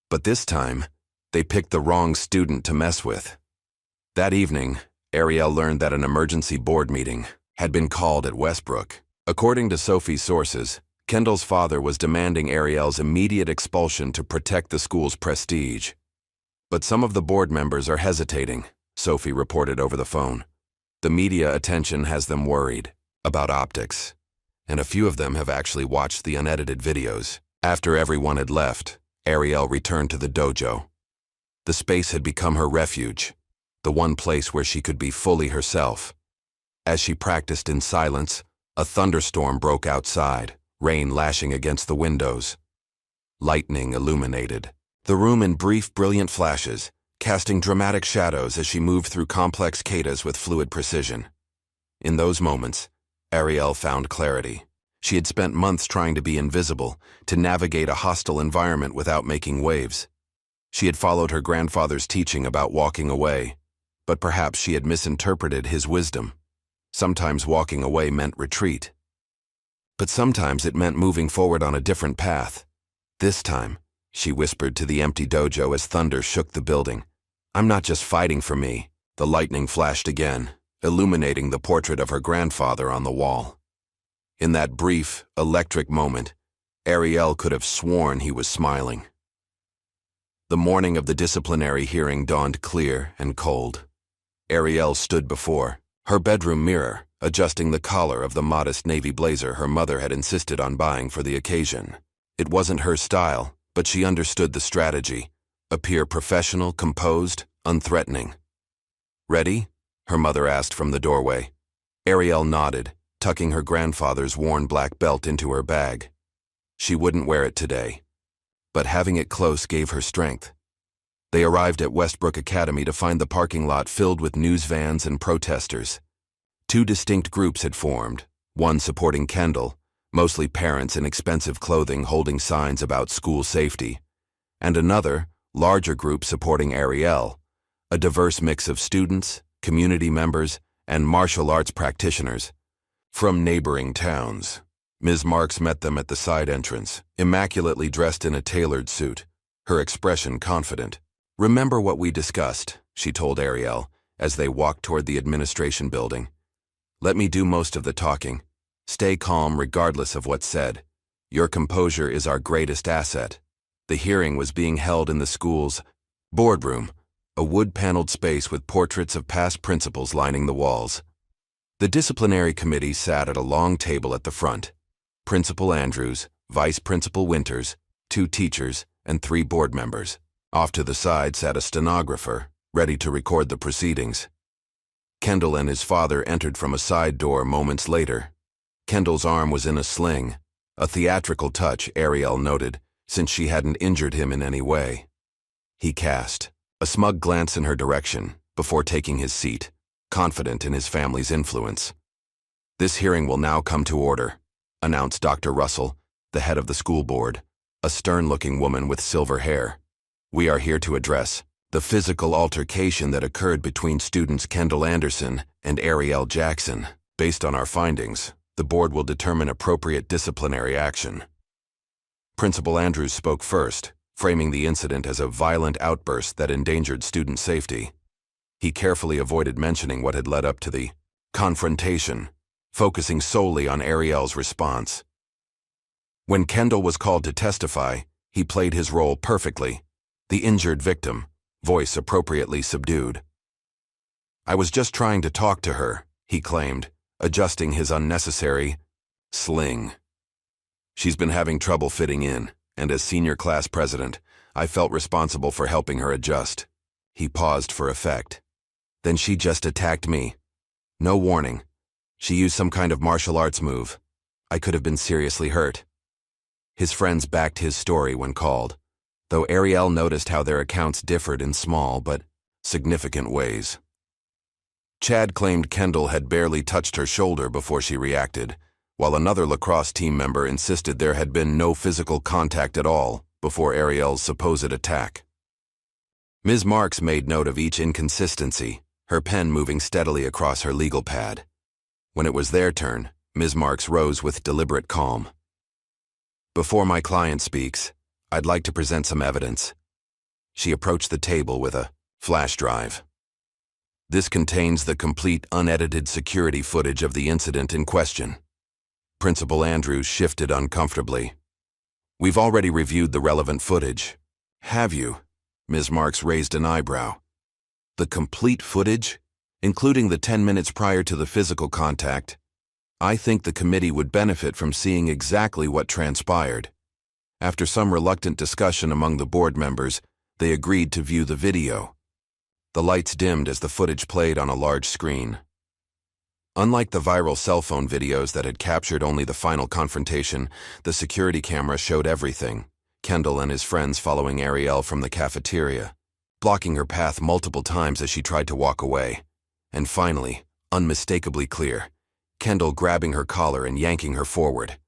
But this time, they picked the wrong student to mess with. That evening, Ariel learned that an emergency board meeting had been called at Westbrook. According to Sophie's sources, Kendall's father was demanding Ariel's immediate expulsion to protect the school's prestige. But some of the board members are hesitating, Sophie reported over the phone. The media attention has them worried about optics, and a few of them have actually watched the unedited videos. After everyone had left, Ariel returned to the dojo. The space had become her refuge, the one place where she could be fully herself. As she practiced in silence, a thunderstorm broke outside, rain lashing against the windows. Lightning illuminated the room in brief, brilliant flashes, casting dramatic shadows as she moved through complex katas with fluid precision. In those moments, Ariel found clarity. She had spent months trying to be invisible, to navigate a hostile environment without making waves. She had followed her grandfather's teaching about walking away, but perhaps she had misinterpreted his wisdom. Sometimes walking away meant retreat. But sometimes it meant moving forward on a different path. This time, she whispered to the empty dojo as thunder shook the building. I'm not just fighting for me. The lightning flashed again, illuminating the portrait of her grandfather on the wall. In that brief, electric moment, Ariel could have sworn he was smiling. The morning of the disciplinary hearing dawned clear and cold. Ariel stood before her bedroom mirror, adjusting the collar of the modest navy blazer her mother had insisted on buying for the occasion. It wasn't her style, but she understood the strategy. Appear professional, composed, unthreatening. Ready? Her mother asked from the doorway. Ariel nodded, tucking her grandfather's worn black belt into her bag. She wouldn't wear it today, but having it close gave her strength. They arrived at Westbrook Academy to find the parking lot filled with news vans and protesters. Two distinct groups had formed, one supporting Kendall, mostly parents in expensive clothing holding signs about school safety, and another, larger group supporting Ariel, a diverse mix of students, community members, and martial arts practitioners from neighboring towns. Ms. Marks met them at the side entrance, immaculately dressed in a tailored suit, her expression confident. Remember what we discussed, she told Ariel, as they walked toward the administration building. Let me do most of the talking. Stay calm regardless of what's said. Your composure is our greatest asset. The hearing was being held in the school's boardroom, a wood-paneled space with portraits of past principals lining the walls. The disciplinary committee sat at a long table at the front. Principal Andrews, Vice Principal Winters, 2 teachers, and 3 board members. Off to the side sat a stenographer, ready to record the proceedings. Kendall and his father entered from a side door moments later. Kendall's arm was in a sling, a theatrical touch, Ariel noted, since she hadn't injured him in any way. He cast a smug glance in her direction before taking his seat, confident in his family's influence. "This hearing will now come to order," announced Dr. Russell, the head of the school board, a stern-looking woman with silver hair. "We are here to address the physical altercation that occurred between students Kendall Anderson and Ariel Jackson. Based on our findings, the board will determine appropriate disciplinary action." Principal Andrews spoke first, framing the incident as a violent outburst that endangered student safety. He carefully avoided mentioning what had led up to the confrontation, focusing solely on Ariel's response. When Kendall was called to testify, he played his role perfectly, the injured victim, voice appropriately subdued. "I was just trying to talk to her," he claimed, adjusting his unnecessary sling. "She's been having trouble fitting in, and as senior class president, I felt responsible for helping her adjust." He paused for effect. "Then she just attacked me. No warning. She used some kind of martial arts move. I could have been seriously hurt." His friends backed his story when called, though Ariel noticed how their accounts differed in small but significant ways. Chad claimed Kendall had barely touched her shoulder before she reacted, while another lacrosse team member insisted there had been no physical contact at all before Ariel's supposed attack. Ms. Marks made note of each inconsistency, her pen moving steadily across her legal pad. When it was their turn, Ms. Marks rose with deliberate calm. "Before my client speaks, I'd like to present some evidence." She approached the table with a flash drive. "This contains the complete unedited security footage of the incident in question." Principal Andrews shifted uncomfortably. "We've already reviewed the relevant footage." "Have you?" Ms. Marks raised an eyebrow. "The complete footage, including the 10 minutes prior to the physical contact? I think the committee would benefit from seeing exactly what transpired." After some reluctant discussion among the board members, they agreed to view the video. The lights dimmed as the footage played on a large screen. Unlike the viral cell phone videos that had captured only the final confrontation, the security camera showed everything. Kendall and his friends following Ariel from the cafeteria, blocking her path multiple times as she tried to walk away. And finally, unmistakably clear, Kendall grabbing her collar and yanking her forward.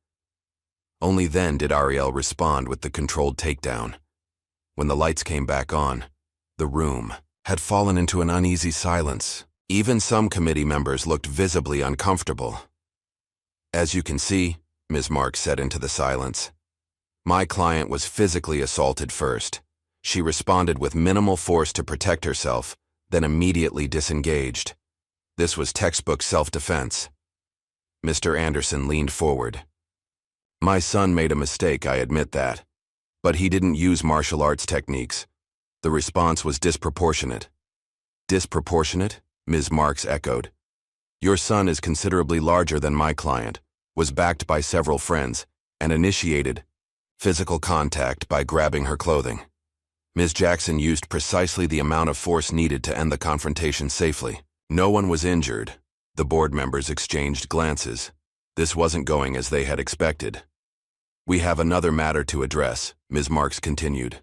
Only then did Ariel respond with the controlled takedown. When the lights came back on, the room had fallen into an uneasy silence. Even some committee members looked visibly uncomfortable. "As you can see," Ms. Marks said into the silence, "my client was physically assaulted first. She responded with minimal force to protect herself, then immediately disengaged. This was textbook self-defense." Mr. Anderson leaned forward. "My son made a mistake, I admit that. But he didn't use martial arts techniques. The response was disproportionate." "Disproportionate?" Ms. Marks echoed. "Your son is considerably larger than my client, was backed by several friends, and initiated physical contact by grabbing her clothing. Ms. Jackson used precisely the amount of force needed to end the confrontation safely. No one was injured." The board members exchanged glances. This wasn't going as they had expected. "We have another matter to address," Ms. Marks continued.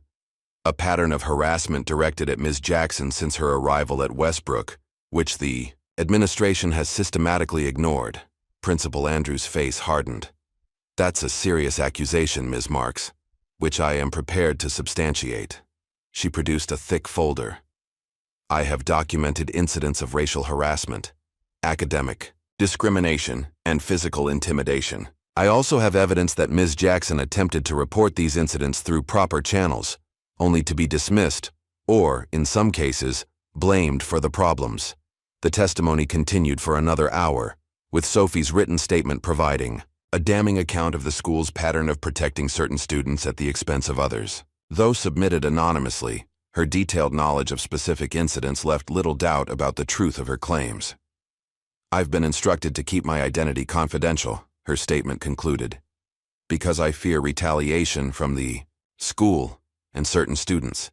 "A pattern of harassment directed at Ms. Jackson since her arrival at Westbrook, which the administration has systematically ignored." Principal Andrews' face hardened. "That's a serious accusation, Ms. Marks, which I am prepared to substantiate." She produced a thick folder. "I have documented incidents of racial harassment, academic discrimination, and physical intimidation. I also have evidence that Ms. Jackson attempted to report these incidents through proper channels, only to be dismissed, or, in some cases, blamed for the problems." The testimony continued for another hour, with Sophie's written statement providing a damning account of the school's pattern of protecting certain students at the expense of others. Though submitted anonymously, her detailed knowledge of specific incidents left little doubt about the truth of her claims. I've been instructed to keep my identity confidential, her statement concluded, because I fear retaliation from the school and certain students.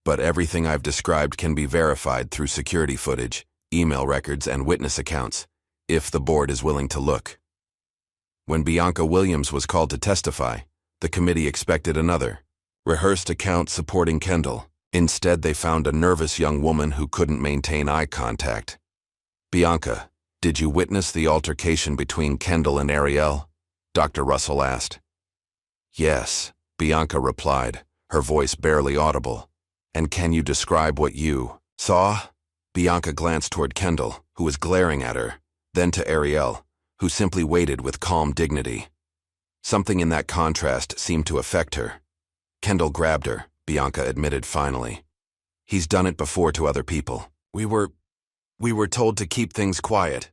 But everything I've described can be verified through security footage, email records, and witness accounts, if the board is willing to look. When Bianca Williams was called to testify, the committee expected another, rehearsed account supporting Kendall. Instead, they found a nervous young woman who couldn't maintain eye contact. "Bianca, did you witness the altercation between Kendall and Ariel?" Dr. Russell asked. "Yes," Bianca replied, her voice barely audible. "And can you describe what you saw?" Bianca glanced toward Kendall, who was glaring at her, then to Ariel, who simply waited with calm dignity. Something in that contrast seemed to affect her. "Kendall grabbed her," Bianca admitted finally. "He's done it before to other people. We were told to keep things quiet."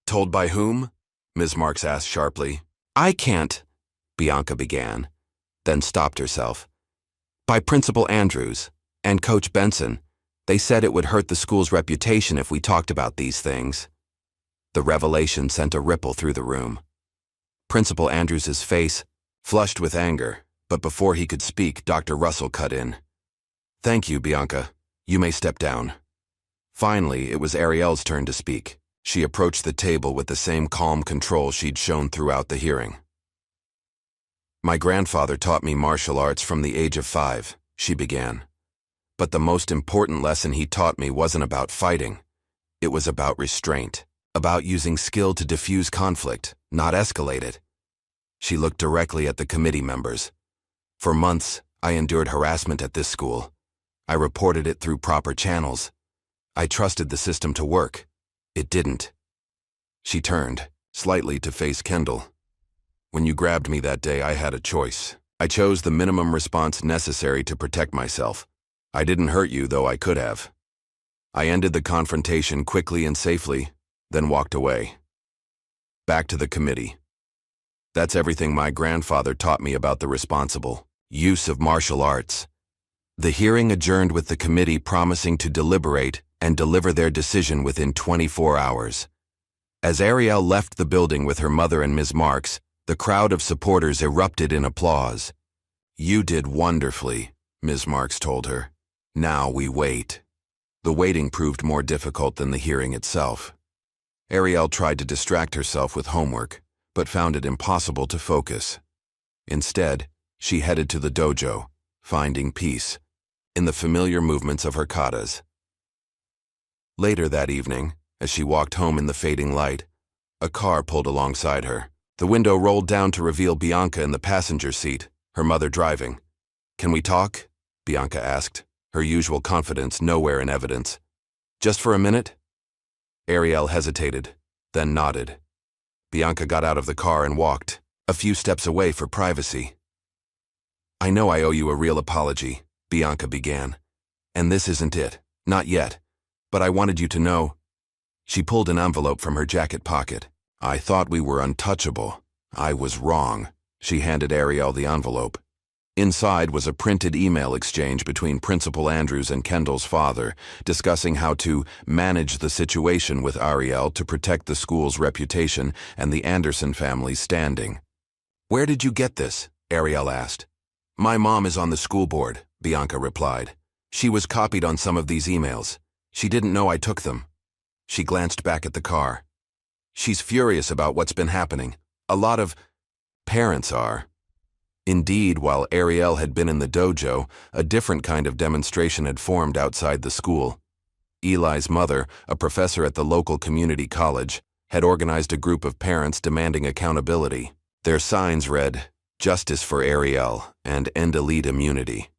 "Told by whom?" Ms. Marks asked sharply. "I can't," Bianca began, then stopped herself. "By Principal Andrews and Coach Benson. They said it would hurt the school's reputation if we talked about these things." The revelation sent a ripple through the room. Principal Andrews's face flushed with anger, but before he could speak, Dr. Russell cut in. "Thank you, Bianca. You may step down." Finally, it was Ariel's turn to speak. She approached the table with the same calm control she'd shown throughout the hearing. "My grandfather taught me martial arts from the age of 5, she began. "But the most important lesson he taught me wasn't about fighting. It was about restraint, about using skill to diffuse conflict, not escalate it." She looked directly at the committee members. "For months, I endured harassment at this school. I reported it through proper channels. I trusted the system to work. It didn't." She turned, slightly to face Kendall. "When you grabbed me that day, I had a choice. I chose the minimum response necessary to protect myself. I didn't hurt you, though I could have. I ended the confrontation quickly and safely, then walked away." Back to the committee. "That's everything my grandfather taught me about the responsible use of martial arts." The hearing adjourned with the committee promising to deliberate and deliver their decision within 24 hours. As Ariel left the building with her mother and Ms. Marks, the crowd of supporters erupted in applause. "You did wonderfully," Ms. Marks told her. "Now we wait." The waiting proved more difficult than the hearing itself. Ariel tried to distract herself with homework, but found it impossible to focus. Instead, she headed to the dojo, finding peace in the familiar movements of her katas. Later that evening, as she walked home in the fading light, a car pulled alongside her. The window rolled down to reveal Bianca in the passenger seat, her mother driving. "Can we talk?" Bianca asked, her usual confidence nowhere in evidence. "Just for a minute?" Ariel hesitated, then nodded. Bianca got out of the car and walked a few steps away for privacy. "I know I owe you a real apology," Bianca began. "And this isn't it, not yet. But I wanted you to know." She pulled an envelope from her jacket pocket. "I thought we were untouchable. I was wrong." She handed Ariel the envelope. Inside was a printed email exchange between Principal Andrews and Kendall's father, discussing how to manage the situation with Ariel to protect the school's reputation and the Anderson family's standing. "Where did you get this?" Ariel asked. "My mom is on the school board," Bianca replied. "She was copied on some of these emails. She didn't know I took them." She glanced back at the car. "She's furious about what's been happening. A lot of parents are." Indeed, while Ariel had been in the dojo, a different kind of demonstration had formed outside the school. Eli's mother, a professor at the local community college, had organized a group of parents demanding accountability. Their signs read, "Justice for Ariel" and "End Elite Immunity."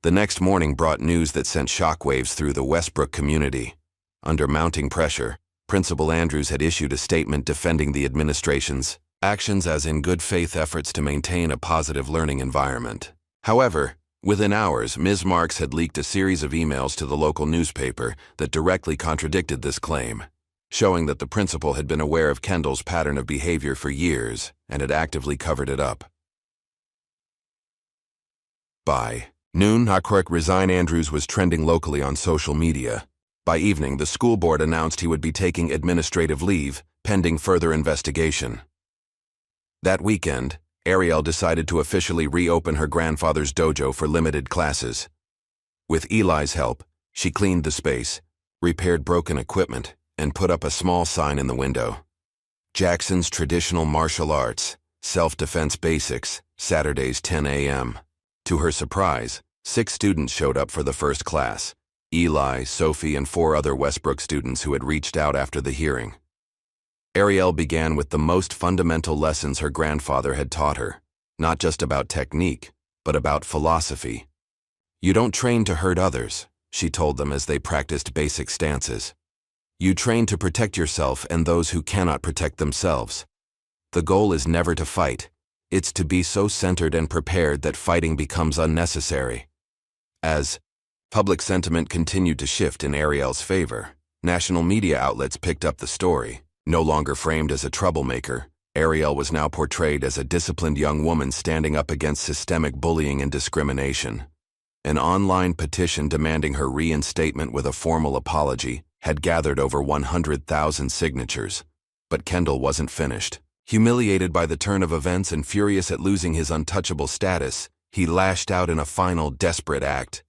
The next morning brought news that sent shockwaves through the Westbrook community. Under mounting pressure, Principal Andrews had issued a statement defending the administration's actions as in good faith efforts to maintain a positive learning environment. However, within hours, Ms. Marks had leaked a series of emails to the local newspaper that directly contradicted this claim, showing that the principal had been aware of Kendall's pattern of behavior for years and had actively covered it up. By noon, Resign Andrews was trending locally on social media. By evening, the school board announced he would be taking administrative leave, pending further investigation. That weekend, Ariel decided to officially reopen her grandfather's dojo for limited classes. With Eli's help, she cleaned the space, repaired broken equipment, and put up a small sign in the window. Jackson's Traditional Martial Arts, Self-Defense Basics, Saturdays 10 a.m. To her surprise, 6 students showed up for the first class: Eli, Sophie, and 4 other Westbrook students who had reached out after the hearing. Ariel began with the most fundamental lessons her grandfather had taught her, not just about technique, but about philosophy. "You don't train to hurt others," she told them as they practiced basic stances. "You train to protect yourself and those who cannot protect themselves. The goal is never to fight. It's to be so centered and prepared that fighting becomes unnecessary." As public sentiment continued to shift in Ariel's favor, national media outlets picked up the story. No longer framed as a troublemaker, Ariel was now portrayed as a disciplined young woman standing up against systemic bullying and discrimination. An online petition demanding her reinstatement with a formal apology had gathered over 100,000 signatures. But Kendall wasn't finished. Humiliated by the turn of events and furious at losing his untouchable status, he lashed out in a final desperate act.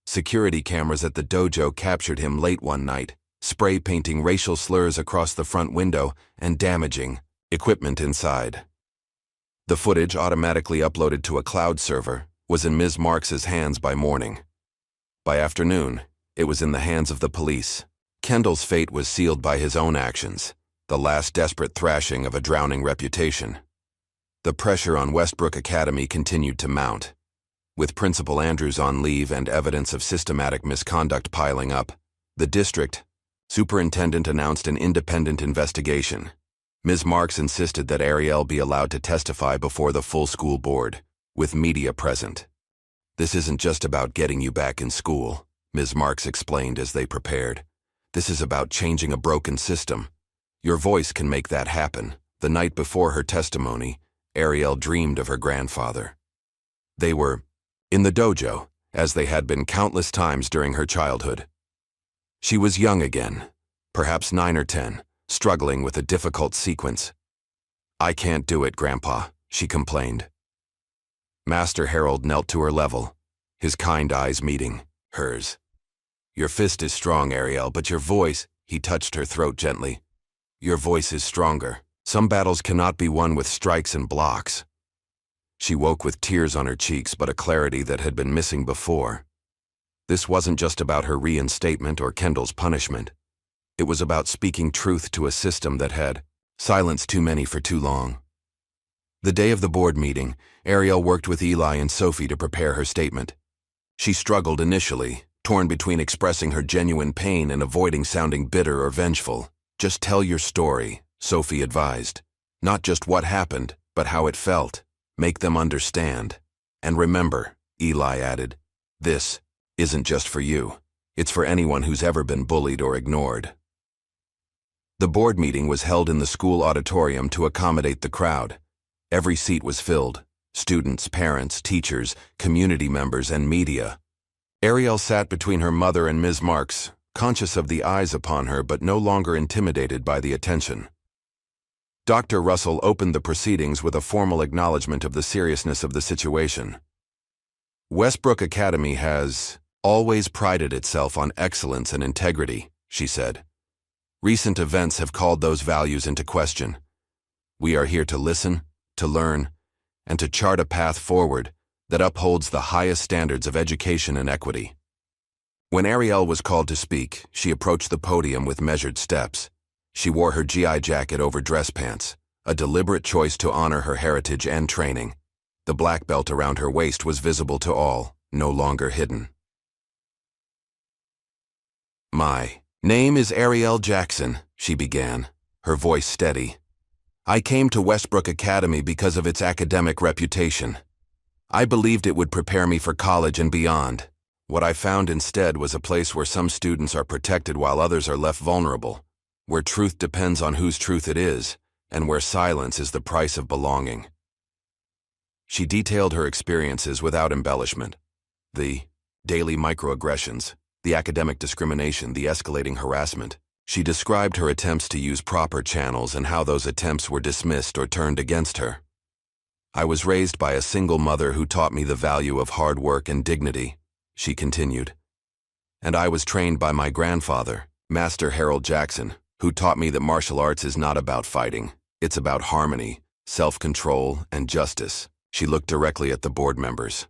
Security cameras at the dojo captured him late one night, spray painting racial slurs across the front window and damaging equipment inside. The footage, automatically uploaded to a cloud server, was in Ms. Marks's hands by morning. By afternoon, it was in the hands of the police. Kendall's fate was sealed by his own actions, the last desperate thrashing of a drowning reputation. The pressure on Westbrook Academy continued to mount. With Principal Andrews on leave and evidence of systematic misconduct piling up, the district superintendent announced an independent investigation. Ms. Marks insisted that Ariel be allowed to testify before the full school board, with media present. "This isn't just about getting you back in school," Ms. Marks explained as they prepared. "This is about changing a broken system. Your voice can make that happen." The night before her testimony, Ariel dreamed of her grandfather. They were in the dojo, as they had been countless times during her childhood. She was young again, perhaps 9 or 10, struggling with a difficult sequence. "I can't do it, Grandpa," she complained. Master Harold knelt to her level, his kind eyes meeting hers. "Your fist is strong, Ariel, but your voice," he touched her throat gently. "Your voice is stronger. Some battles cannot be won with strikes and blocks." She woke with tears on her cheeks, but a clarity that had been missing before. This wasn't just about her reinstatement or Kendall's punishment. It was about speaking truth to a system that had silenced too many for too long. The day of the board meeting, Ariel worked with Eli and Sophie to prepare her statement. She struggled initially, torn between expressing her genuine pain and avoiding sounding bitter or vengeful. "Just tell your story," Sophie advised. "Not just what happened, but how it felt. Make them understand. And remember," Eli added, "this isn't just for you. It's for anyone who's ever been bullied or ignored." The board meeting was held in the school auditorium to accommodate the crowd. Every seat was filled: students, parents, teachers, community members, and media. Ariel sat between her mother and Ms. Marks, conscious of the eyes upon her but no longer intimidated by the attention. Dr. Russell opened the proceedings with a formal acknowledgement of the seriousness of the situation. "Westbrook Academy has always prided itself on excellence and integrity," she said. "Recent events have called those values into question. We are here to listen, to learn, and to chart a path forward that upholds the highest standards of education and equity." When Ariel was called to speak, she approached the podium with measured steps. She wore her GI jacket over dress pants, a deliberate choice to honor her heritage and training. The black belt around her waist was visible to all, no longer hidden. "My name is Ariel Jackson," she began, her voice steady. "I came to Westbrook Academy because of its academic reputation. I believed it would prepare me for college and beyond. What I found instead was a place where some students are protected while others are left vulnerable, where truth depends on whose truth it is, and where silence is the price of belonging." She detailed her experiences without embellishment: the daily microaggressions, the academic discrimination, the escalating harassment. She described her attempts to use proper channels and how those attempts were dismissed or turned against her. I was raised by a single mother who taught me the value of hard work and dignity, she continued. And I was trained by my grandfather, Master Harold Jackson, who taught me that martial arts is not about fighting. It's about harmony, self-control, and justice. She looked directly at the board members.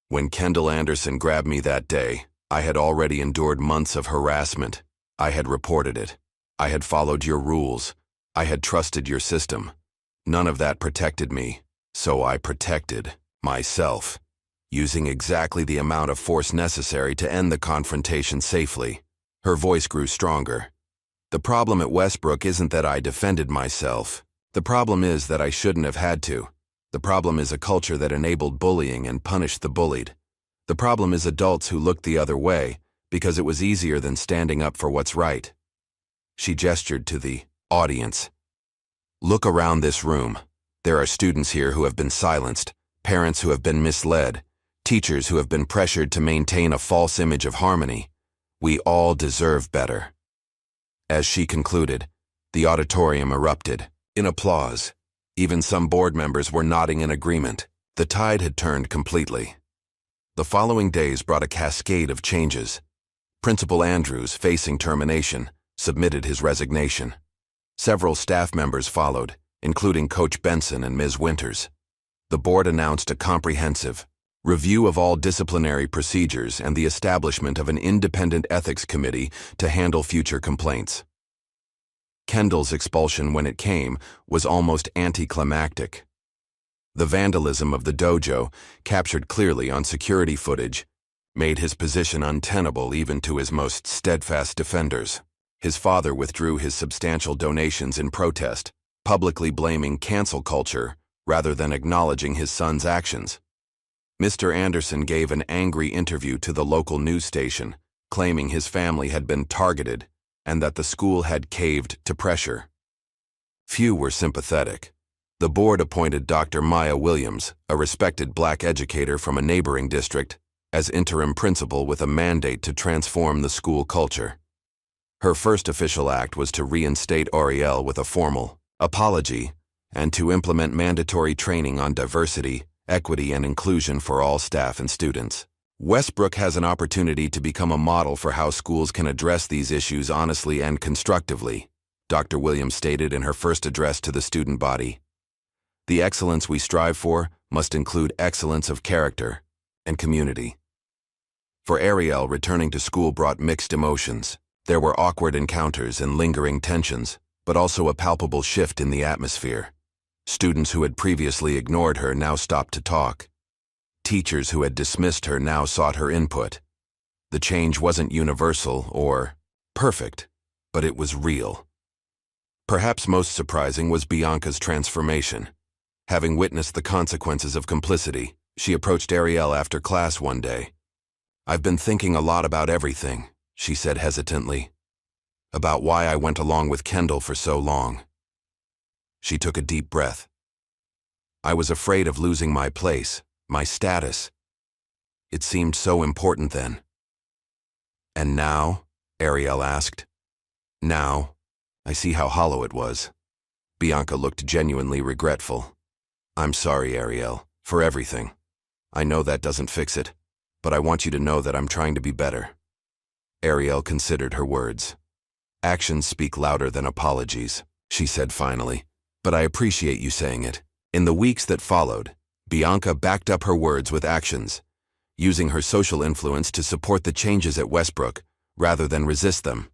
When Kendall Anderson grabbed me that day, I had already endured months of harassment. I had reported it. I had followed your rules. I had trusted your system. None of that protected me, so I protected myself, using exactly the amount of force necessary to end the confrontation safely. Her voice grew stronger. The problem at Westbrook isn't that I defended myself. The problem is that I shouldn't have had to. The problem is a culture that enabled bullying and punished the bullied. The problem is adults who looked the other way because it was easier than standing up for what's right. She gestured to the audience. Look around this room. There are students here who have been silenced, parents who have been misled, teachers who have been pressured to maintain a false image of harmony. We all deserve better. As she concluded, the auditorium erupted in applause. Even some board members were nodding in agreement. The tide had turned completely. The following days brought a cascade of changes. Principal Andrews, facing termination, submitted his resignation. Several staff members followed, including Coach Benson and Ms. Winters. The board announced a comprehensive review of all disciplinary procedures and the establishment of an independent ethics committee to handle future complaints. Kendall's expulsion, when it came, was almost anticlimactic. The vandalism of the dojo, captured clearly on security footage, made his position untenable even to his most steadfast defenders. His father withdrew his substantial donations in protest, publicly blaming cancel culture rather than acknowledging his son's actions. Mr. Anderson gave an angry interview to the local news station, claiming his family had been targeted and that the school had caved to pressure. Few were sympathetic. The board appointed Dr. Maya Williams, a respected black educator from a neighboring district, as interim principal with a mandate to transform the school culture. Her first official act was to reinstate Ariel with a formal apology and to implement mandatory training on diversity, equity, and inclusion for all staff and students. Westbrook has an opportunity to become a model for how schools can address these issues honestly and constructively, Dr. Williams stated in her first address to the student body. The excellence we strive for must include excellence of character and community. For Ariel, returning to school brought mixed emotions. There were awkward encounters and lingering tensions, but also a palpable shift in the atmosphere. Students who had previously ignored her now stopped to talk. Teachers who had dismissed her now sought her input. The change wasn't universal or perfect, but it was real. Perhaps most surprising was Bianca's transformation. Having witnessed the consequences of complicity, she approached Ariel after class one day. "I've been thinking a lot about everything," she said hesitantly. "About why I went along with Kendall for so long." She took a deep breath. "I was afraid of losing my place, my status. It seemed so important then." "And now?" Ariel asked. "Now, I see how hollow it was." Bianca looked genuinely regretful. "I'm sorry, Ariel, for everything. I know that doesn't fix it, but I want you to know that I'm trying to be better." Ariel considered her words. "Actions speak louder than apologies," she said finally, "but I appreciate you saying it." In the weeks that followed, Bianca backed up her words with actions, using her social influence to support the changes at Westbrook rather than resist them.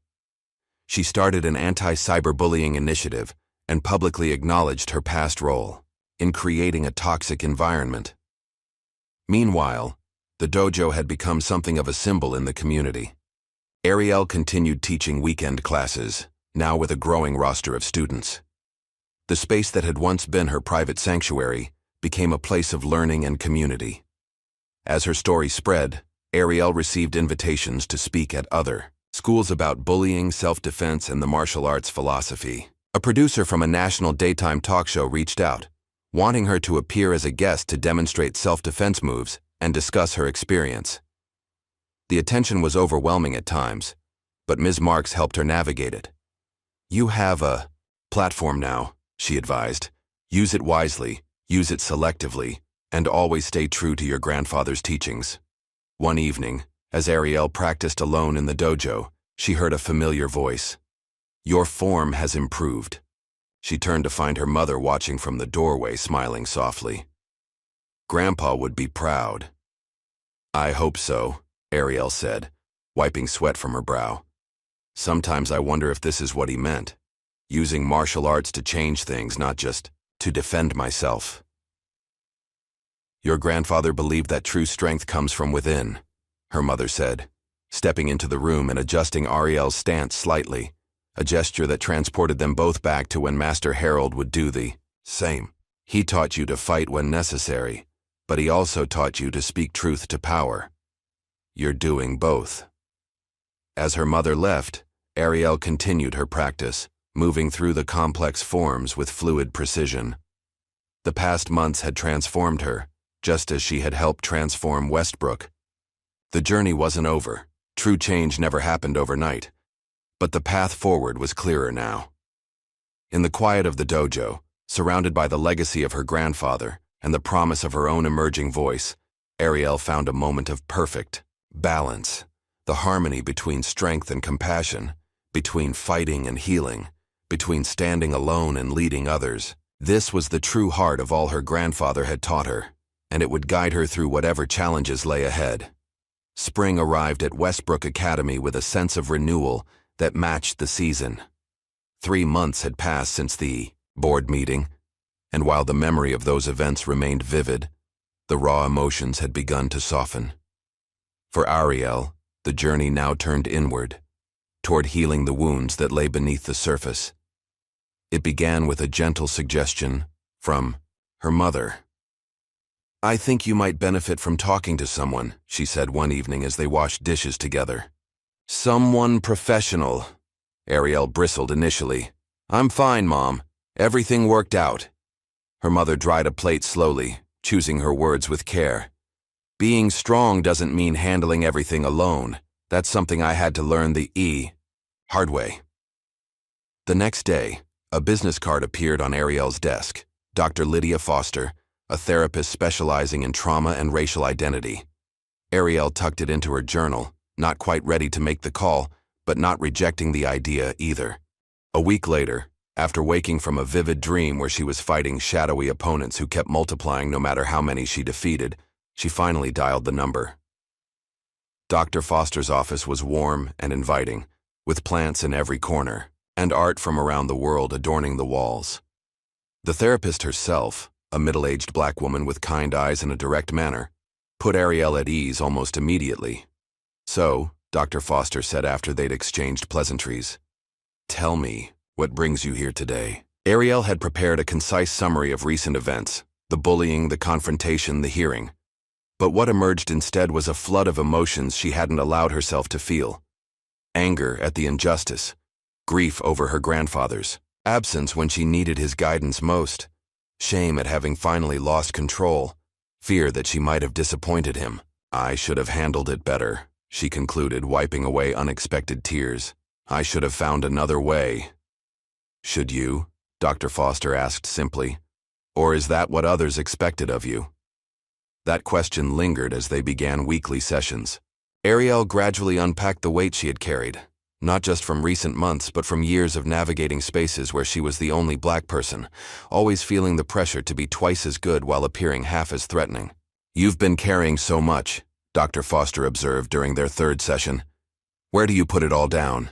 She started an anti-cyberbullying initiative and publicly acknowledged her past role in creating a toxic environment. Meanwhile, the dojo had become something of a symbol in the community. Ariel continued teaching weekend classes, now with a growing roster of students. The space that had once been her private sanctuary became a place of learning and community. As her story spread, Ariel received invitations to speak at other schools about bullying, self-defense, and the martial arts philosophy. A producer from a national daytime talk show reached out, wanting her to appear as a guest to demonstrate self-defense moves and discuss her experience. The attention was overwhelming at times, but Ms. Marks helped her navigate it. "You have a platform now," she advised. "Use it wisely, use it selectively, and always stay true to your grandfather's teachings." One evening, as Ariel practiced alone in the dojo, she heard a familiar voice. "Your form has improved." She turned to find her mother watching from the doorway, smiling softly. "Grandpa would be proud." "I hope so," Ariel said, wiping sweat from her brow. "Sometimes I wonder if this is what he meant, using martial arts to change things, not just to defend myself." "Your grandfather believed that true strength comes from within," her mother said, stepping into the room and adjusting Ariel's stance slightly, a gesture that transported them both back to when Master Harold would do the same. "He taught you to fight when necessary, but he also taught you to speak truth to power. You're doing both." As her mother left, Ariel continued her practice, moving through the complex forms with fluid precision. The past months had transformed her, just as she had helped transform Westbrook. The journey wasn't over. True change never happened overnight. But the path forward was clearer now. In the quiet of the dojo, surrounded by the legacy of her grandfather and the promise of her own emerging voice, Ariel found a moment of perfect balance, the harmony between strength and compassion, between fighting and healing, between standing alone and leading others. This was the true heart of all her grandfather had taught her, and it would guide her through whatever challenges lay ahead. Spring arrived at Westbrook Academy with a sense of renewal that matched the season. 3 months had passed since the board meeting, and while the memory of those events remained vivid, the raw emotions had begun to soften. For Ariel, the journey now turned inward, toward healing the wounds that lay beneath the surface. It began with a gentle suggestion from her mother. "I think you might benefit from talking to someone," she said one evening as they washed dishes together. "Someone professional." Ariel bristled initially. "I'm fine, Mom. Everything worked out." Her mother dried a plate slowly, choosing her words with care. "Being strong doesn't mean handling everything alone. That's something I had to learn the hard way." The next day, a business card appeared on Ariel's desk. Dr. Lydia Foster, a therapist specializing in trauma and racial identity. Ariel tucked it into her journal, not quite ready to make the call, but not rejecting the idea either. A week later, after waking from a vivid dream where she was fighting shadowy opponents who kept multiplying no matter how many she defeated, she finally dialed the number. Dr. Foster's office was warm and inviting, with plants in every corner, and art from around the world adorning the walls. The therapist herself, a middle-aged black woman with kind eyes and a direct manner, put Ariel at ease almost immediately. "So," Dr. Foster said after they'd exchanged pleasantries, "tell me, what brings you here today?" Ariel had prepared a concise summary of recent events, the bullying, the confrontation, the hearing. But what emerged instead was a flood of emotions she hadn't allowed herself to feel. Anger at the injustice, grief over her grandfather's absence when she needed his guidance most, shame at having finally lost control, fear that she might have disappointed him. "I should have handled it better," she concluded, wiping away unexpected tears. "I should have found another way." "Should you?" Dr. Foster asked simply. "Or is that what others expected of you?" That question lingered as they began weekly sessions. Ariel gradually unpacked the weight she had carried, not just from recent months, but from years of navigating spaces where she was the only black person, always feeling the pressure to be twice as good while appearing half as threatening. "You've been carrying so much," Dr. Foster observed during their third session. "Where do you put it all down?"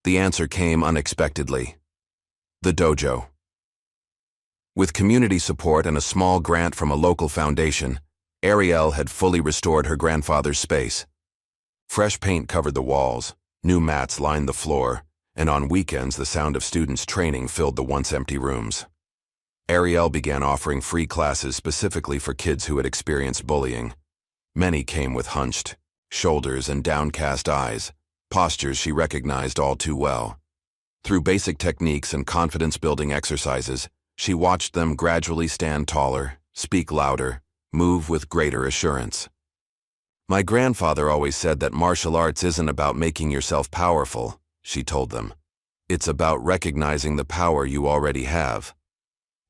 The answer came unexpectedly. The dojo. With community support and a small grant from a local foundation, Ariel had fully restored her grandfather's space. Fresh paint covered the walls, new mats lined the floor, and on weekends the sound of students training filled the once empty rooms. Ariel began offering free classes specifically for kids who had experienced bullying. Many came with hunched shoulders and downcast eyes, postures she recognized all too well. Through basic techniques and confidence-building exercises, she watched them gradually stand taller, speak louder, move with greater assurance. My grandfather always said that martial arts isn't about making yourself powerful, she told them. It's about recognizing the power you already have.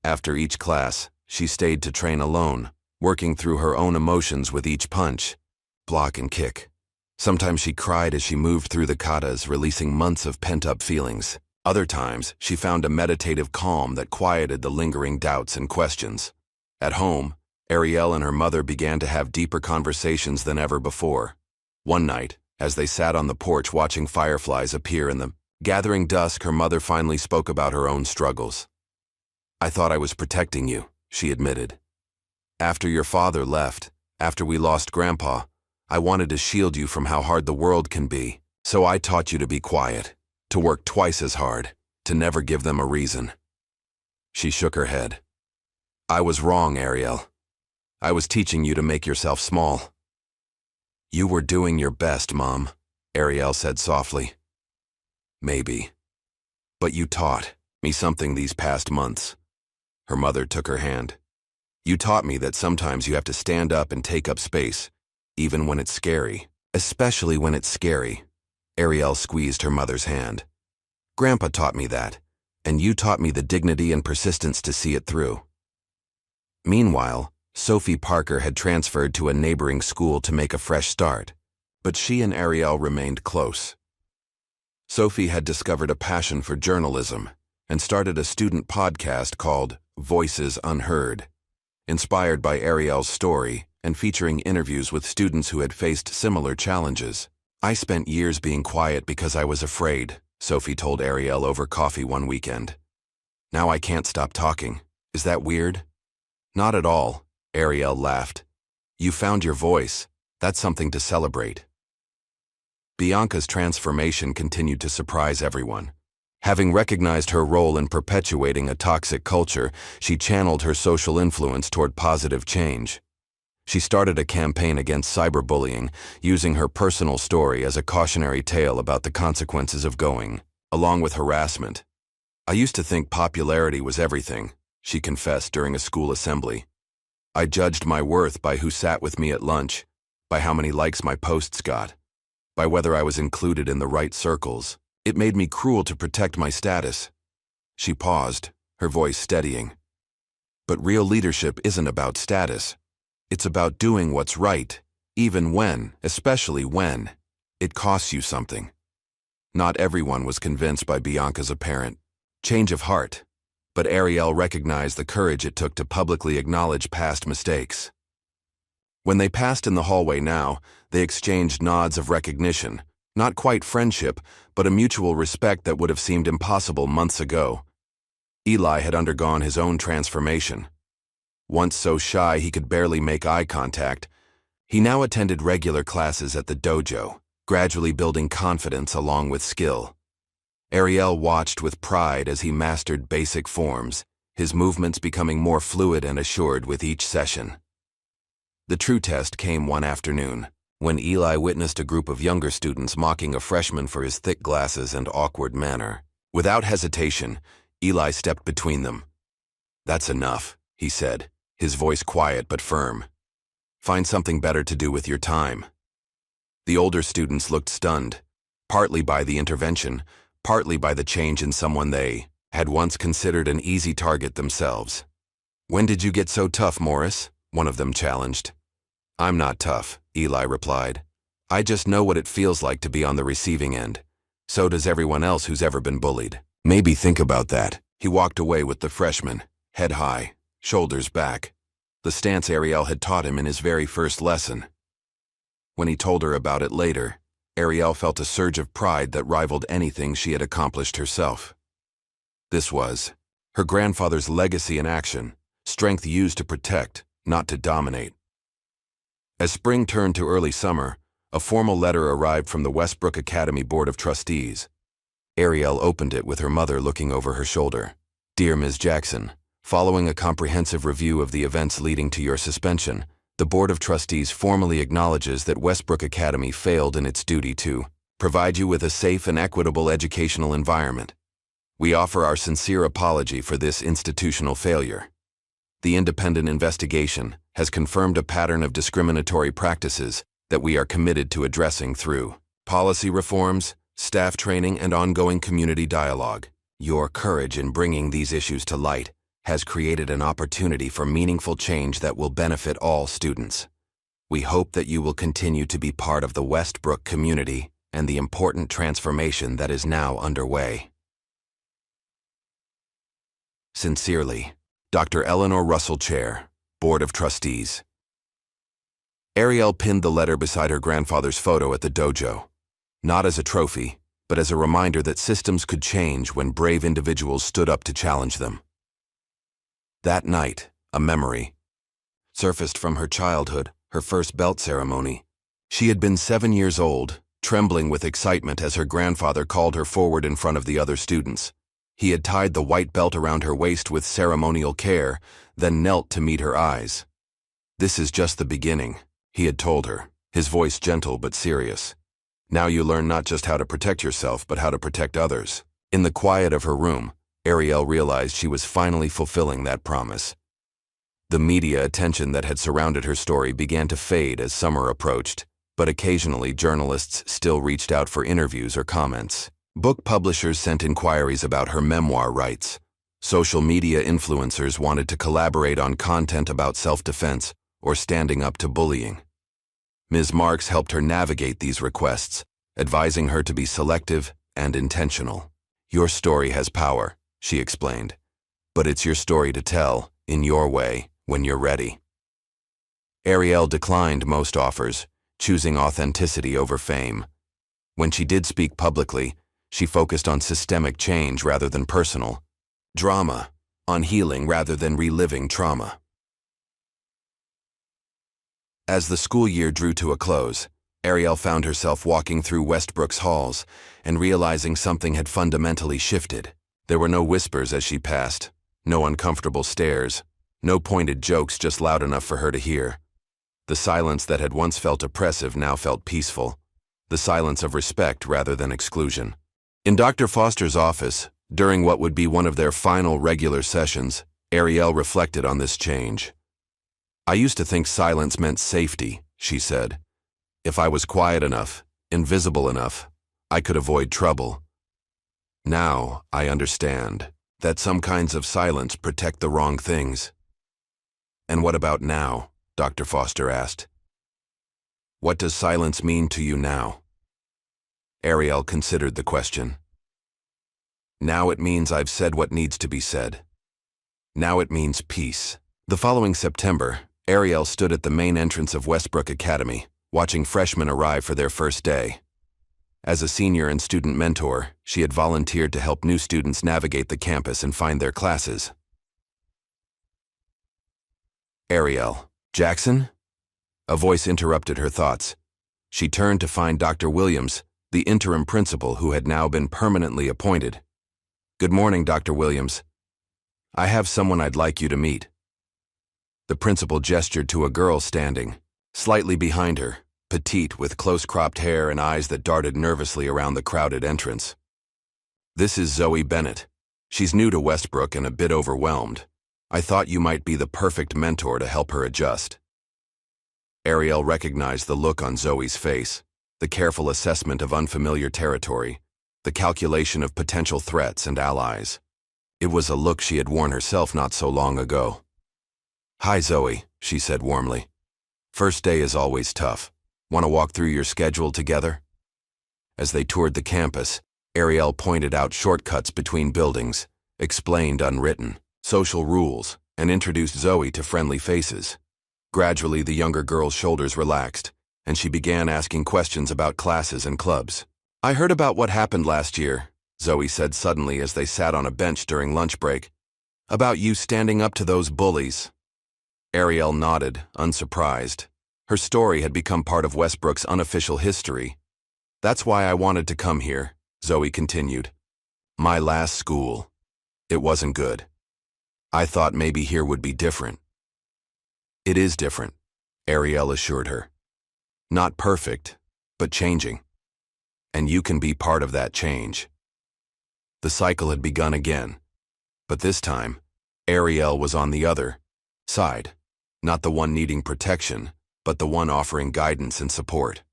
After each class, she stayed to train alone, working through her own emotions with each punch, block and kick. Sometimes she cried as she moved through the katas, releasing months of pent-up feelings. Other times, she found a meditative calm that quieted the lingering doubts and questions. At home, Ariel and her mother began to have deeper conversations than ever before. One night, as they sat on the porch watching fireflies appear in the gathering dusk, her mother finally spoke about her own struggles. "I thought I was protecting you," she admitted. "After your father left, after we lost Grandpa, I wanted to shield you from how hard the world can be, so I taught you to be quiet, to work twice as hard, to never give them a reason." She shook her head. "I was wrong, Ariel. I was teaching you to make yourself small." "You were doing your best, Mom," Ariel said softly. "Maybe. But you taught me something these past months." Her mother took her hand. "You taught me that sometimes you have to stand up and take up space, even when it's scary, especially when it's scary." Ariel squeezed her mother's hand. "Grandpa taught me that, and you taught me the dignity and persistence to see it through." Meanwhile, Sophie Parker had transferred to a neighboring school to make a fresh start, but she and Ariel remained close. Sophie had discovered a passion for journalism and started a student podcast called Voices Unheard, inspired by Ariel's story and featuring interviews with students who had faced similar challenges. "I spent years being quiet because I was afraid," Sophie told Ariel over coffee one weekend. "Now I can't stop talking. Is that weird?" "Not at all," Ariel laughed. "You found your voice. That's something to celebrate." Bianca's transformation continued to surprise everyone. Having recognized her role in perpetuating a toxic culture, she channeled her social influence toward positive change. She started a campaign against cyberbullying, using her personal story as a cautionary tale about the consequences of going along with harassment. "I used to think popularity was everything," she confessed during a school assembly. "I judged my worth by who sat with me at lunch, by how many likes my posts got, by whether I was included in the right circles. It made me cruel to protect my status." She paused, her voice steadying. "But real leadership isn't about status. It's about doing what's right, even when, especially when, it costs you something." Not everyone was convinced by Bianca's apparent change of heart, but Ariel recognized the courage it took to publicly acknowledge past mistakes. When they passed in the hallway now, they exchanged nods of recognition, not quite friendship, but a mutual respect that would have seemed impossible months ago. Eli had undergone his own transformation. Once so shy he could barely make eye contact, he now attended regular classes at the dojo, gradually building confidence along with skill. Ariel watched with pride as he mastered basic forms, his movements becoming more fluid and assured with each session. The true test came one afternoon, when Eli witnessed a group of younger students mocking a freshman for his thick glasses and awkward manner. Without hesitation, Eli stepped between them. "That's enough," he said, his voice quiet but firm. "Find something better to do with your time." The older students looked stunned, partly by the intervention, partly by the change in someone they had once considered an easy target themselves. "When did you get so tough, Morris?" one of them challenged. "I'm not tough," Eli replied. "I just know what it feels like to be on the receiving end. So does everyone else who's ever been bullied. Maybe think about that." He walked away with the freshman, head high, shoulders back, the stance Ariel had taught him in his very first lesson. When he told her about it later, Ariel felt a surge of pride that rivaled anything she had accomplished herself. This was her grandfather's legacy in action, strength used to protect, not to dominate. As spring turned to early summer, a formal letter arrived from the Westbrook Academy Board of Trustees. Ariel opened it with her mother looking over her shoulder. "Dear Ms. Jackson, following a comprehensive review of the events leading to your suspension, the Board of Trustees formally acknowledges that Westbrook Academy failed in its duty to provide you with a safe and equitable educational environment. We offer our sincere apology for this institutional failure. The independent investigation has confirmed a pattern of discriminatory practices that we are committed to addressing through policy reforms, staff training, and ongoing community dialogue. Your courage in bringing these issues to light has created an opportunity for meaningful change that will benefit all students. We hope that you will continue to be part of the Westbrook community and the important transformation that is now underway. Sincerely, Dr. Eleanor Russell Chair, Board of Trustees. Ariel pinned the letter beside her grandfather's photo at the dojo, not as a trophy, but as a reminder that systems could change when brave individuals stood up to challenge them. That night, a memory surfaced from her childhood, her first belt ceremony. She had been 7 years old, trembling with excitement as her grandfather called her forward in front of the other students. He had tied the white belt around her waist with ceremonial care, then knelt to meet her eyes. "This is just the beginning," he had told her, his voice gentle but serious. "Now you learn not just how to protect yourself, but how to protect others." In the quiet of her room, Ariel realized she was finally fulfilling that promise. The media attention that had surrounded her story began to fade as summer approached, but occasionally journalists still reached out for interviews or comments. Book publishers sent inquiries about her memoir rights. Social media influencers wanted to collaborate on content about self-defense or standing up to bullying. Ms. Marks helped her navigate these requests, advising her to be selective and intentional. "Your story has power," she explained, "but it's your story to tell, in your way, when you're ready." Ariel declined most offers, choosing authenticity over fame. When she did speak publicly, she focused on systemic change rather than personal drama, on healing rather than reliving trauma. As the school year drew to a close, Ariel found herself walking through Westbrook's halls and realizing something had fundamentally shifted. There were no whispers as she passed, no uncomfortable stares, no pointed jokes just loud enough for her to hear. The silence that had once felt oppressive now felt peaceful, the silence of respect rather than exclusion. In Dr. Foster's office, during what would be one of their final regular sessions, Ariel reflected on this change. "I used to think silence meant safety," she said. "If I was quiet enough, invisible enough, I could avoid trouble. Now I understand that some kinds of silence protect the wrong things." "And what about now?" Dr. Foster asked. "What does silence mean to you now?" Ariel considered the question. "Now it means I've said what needs to be said. Now it means peace." The following September, Ariel stood at the main entrance of Westbrook Academy, watching freshmen arrive for their first day. As a senior and student mentor, she had volunteered to help new students navigate the campus and find their classes. "Ariel, Jackson?" A voice interrupted her thoughts. She turned to find Dr. Williams, the interim principal who had now been permanently appointed. "Good morning, Dr. Williams. I have someone I'd like you to meet." The principal gestured to a girl standing, slightly behind her, petite with close-cropped hair and eyes that darted nervously around the crowded entrance. "This is Zoe Bennett. She's new to Westbrook and a bit overwhelmed. I thought you might be the perfect mentor to help her adjust." Ariel recognized the look on Zoe's face, the careful assessment of unfamiliar territory, the calculation of potential threats and allies. It was a look she had worn herself not so long ago. "Hi, Zoe," she said warmly. "First day is always tough. Want to walk through your schedule together?" As they toured the campus, Ariel pointed out shortcuts between buildings, explained unwritten social rules, and introduced Zoe to friendly faces. Gradually, the younger girl's shoulders relaxed, and she began asking questions about classes and clubs. "I heard about what happened last year," Zoe said suddenly as they sat on a bench during lunch break. "About you standing up to those bullies." Ariel nodded, unsurprised. Her story had become part of Westbrook's unofficial history. "That's why I wanted to come here," Zoe continued. "My last school. It wasn't good. I thought maybe here would be different." "It is different," Ariel assured her. "Not perfect, but changing. And you can be part of that change." The cycle had begun again, but this time, Ariel was on the other side, not the one needing protection, but the one offering guidance and support.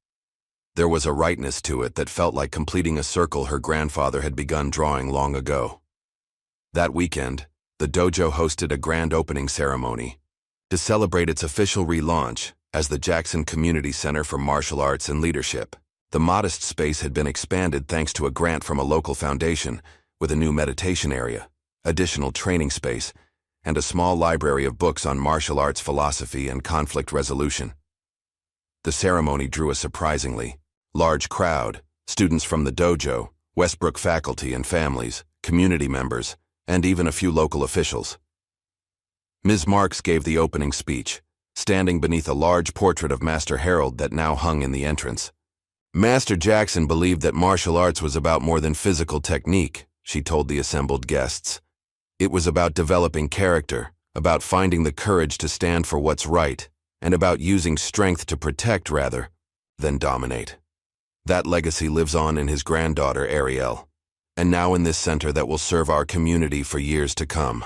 There was a rightness to it that felt like completing a circle her grandfather had begun drawing long ago. That weekend, the dojo hosted a grand opening ceremony to celebrate its official relaunch as the Jackson Community Center for Martial Arts and Leadership. The modest space had been expanded thanks to a grant from a local foundation, with a new meditation area, additional training space, and a small library of books on martial arts philosophy and conflict resolution. The ceremony drew a surprisingly large crowd: students from the dojo, Westbrook faculty and families, community members, and even a few local officials. Ms. Marks gave the opening speech, standing beneath a large portrait of Master Harold that now hung in the entrance. Master Jackson believed that martial arts was about more than physical technique, she told the assembled guests. It was about developing character, about finding the courage to stand for what's right, and about using strength to protect rather than dominate. That legacy lives on in his granddaughter, Ariel, and now in this center that will serve our community for years to come.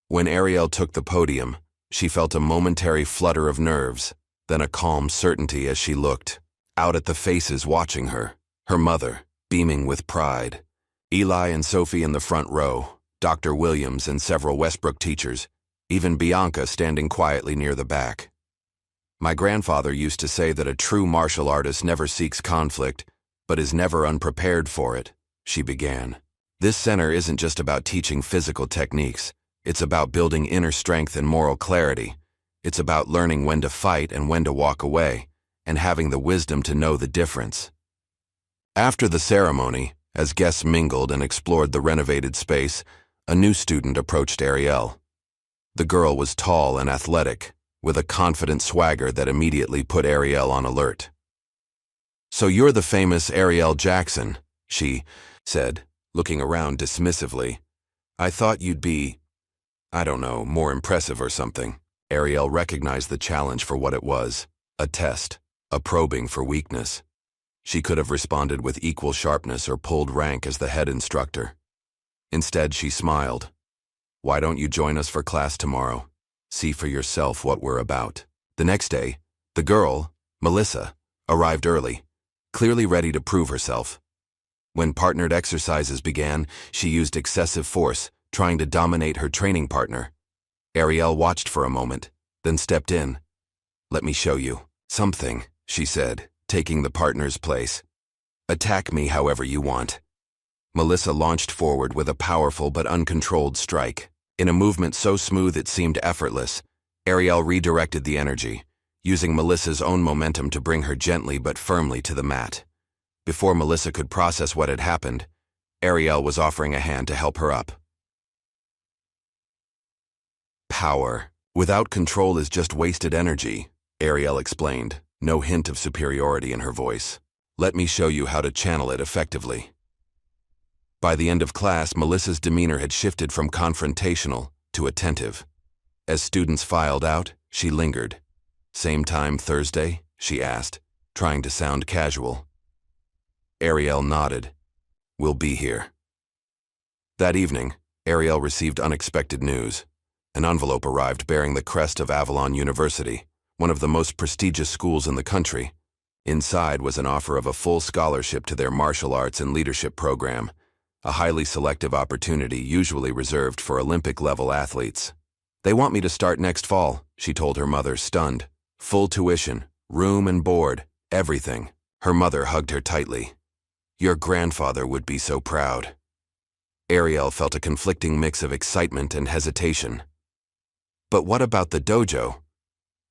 When Ariel took the podium, she felt a momentary flutter of nerves, then a calm certainty as she looked out at the faces watching her mother, beaming with pride, Eli and Sophie in the front row, Dr. Williams and several Westbrook teachers, even Bianca standing quietly near the back. My grandfather used to say that a true martial artist never seeks conflict, but is never unprepared for it, she began. This center isn't just about teaching physical techniques. It's about building inner strength and moral clarity. It's about learning when to fight and when to walk away, and having the wisdom to know the difference. After the ceremony, as guests mingled and explored the renovated space, a new student approached Ariel. The girl was tall and athletic, with a confident swagger that immediately put Ariel on alert. "So you're the famous Ariel Jackson," she said, looking around dismissively. "I thought you'd be, I don't know, more impressive or something." Ariel recognized the challenge for what it was: a test, a probing for weakness. She could have responded with equal sharpness or pulled rank as the head instructor. Instead, she smiled. "Why don't you join us for class tomorrow? See for yourself what we're about." The next day, the girl, Melissa, arrived early, clearly ready to prove herself. When partnered exercises began, she used excessive force, trying to dominate her training partner. Ariel watched for a moment, then stepped in. "Let me show you something," she said, taking the partner's place. "Attack me however you want." Melissa launched forward with a powerful but uncontrolled strike. In a movement so smooth it seemed effortless, Ariel redirected the energy, using Melissa's own momentum to bring her gently but firmly to the mat. Before Melissa could process what had happened, Ariel was offering a hand to help her up. "Power without control is just wasted energy," Ariel explained, no hint of superiority in her voice. "Let me show you how to channel it effectively." By the end of class, Melissa's demeanor had shifted from confrontational to attentive. As students filed out, she lingered. "Same time Thursday?" she asked, trying to sound casual. Ariel nodded. "We'll be here." That evening, Ariel received unexpected news. An envelope arrived bearing the crest of Avalon University, one of the most prestigious schools in the country. Inside was an offer of a full scholarship to their martial arts and leadership program, a highly selective opportunity usually reserved for Olympic-level athletes. "They want me to start next fall," she told her mother, stunned. "Full tuition, room and board, everything." Her mother hugged her tightly. "Your grandfather would be so proud." Ariel felt a conflicting mix of excitement and hesitation. "But what about the dojo?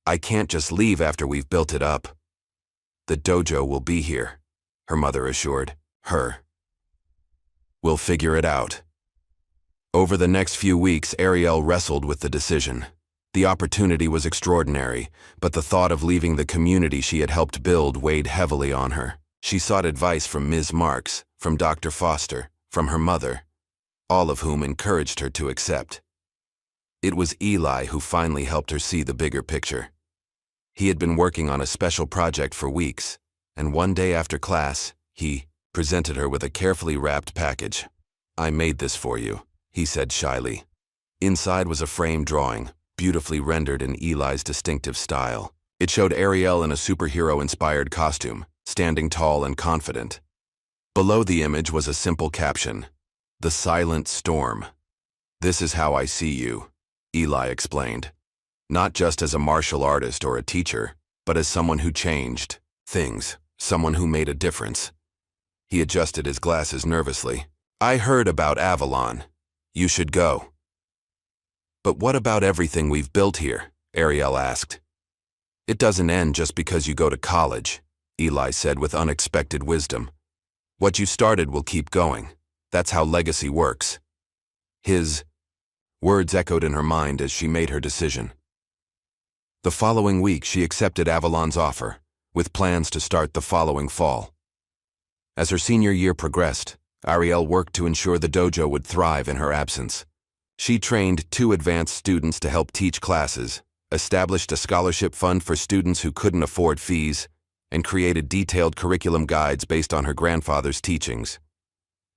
I can't just leave after we've built it up." "The dojo will be here," her mother assured her. "We'll figure it out." Over the next few weeks, Ariel wrestled with the decision. The opportunity was extraordinary, but the thought of leaving the community she had helped build weighed heavily on her. She sought advice from Ms. Marks, from Dr. Foster, from her mother, all of whom encouraged her to accept. It was Eli who finally helped her see the bigger picture. He had been working on a special project for weeks, and one day after class, he presented her with a carefully wrapped package. "I made this for you," he said shyly. Inside was a framed drawing, beautifully rendered in Eli's distinctive style. It showed Ariel in a superhero-inspired costume, standing tall and confident. Below the image was a simple caption, "The Silent Storm." "This is how I see you," Eli explained. "Not just as a martial artist or a teacher, but as someone who changed things, someone who made a difference." He adjusted his glasses nervously. "I heard about Avalon. You should go." "But what about everything we've built here?" Ariel asked. "It doesn't end just because you go to college," Eli said with unexpected wisdom. "What you started will keep going. That's how legacy works." His words echoed in her mind as she made her decision. The following week, she accepted Avalon's offer, with plans to start the following fall. As her senior year progressed, Ariel worked to ensure the dojo would thrive in her absence. She trained 2 advanced students to help teach classes, established a scholarship fund for students who couldn't afford fees, and created detailed curriculum guides based on her grandfather's teachings.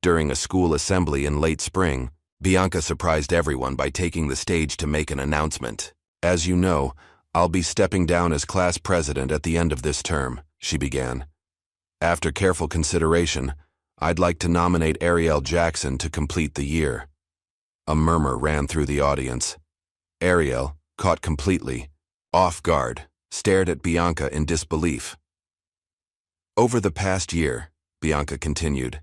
During a school assembly in late spring, Bianca surprised everyone by taking the stage to make an announcement. "As you know, I'll be stepping down as class president at the end of this term," she began. "After careful consideration, I'd like to nominate Ariel Jackson to complete the year." A murmur ran through the audience. Ariel, caught completely off guard, stared at Bianca in disbelief. "Over the past year," Bianca continued,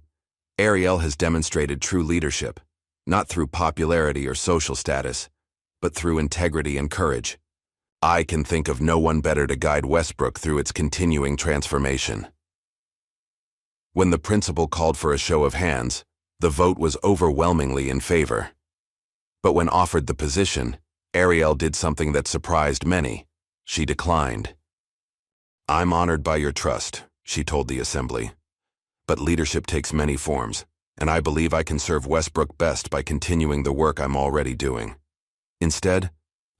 "Ariel has demonstrated true leadership, not through popularity or social status, but through integrity and courage. I can think of no one better to guide Westbrook through its continuing transformation." When the principal called for a show of hands, the vote was overwhelmingly in favor. But when offered the position, Ariel did something that surprised many. She declined. "I'm honored by your trust," she told the assembly. "But leadership takes many forms, and I believe I can serve Westbrook best by continuing the work I'm already doing. Instead,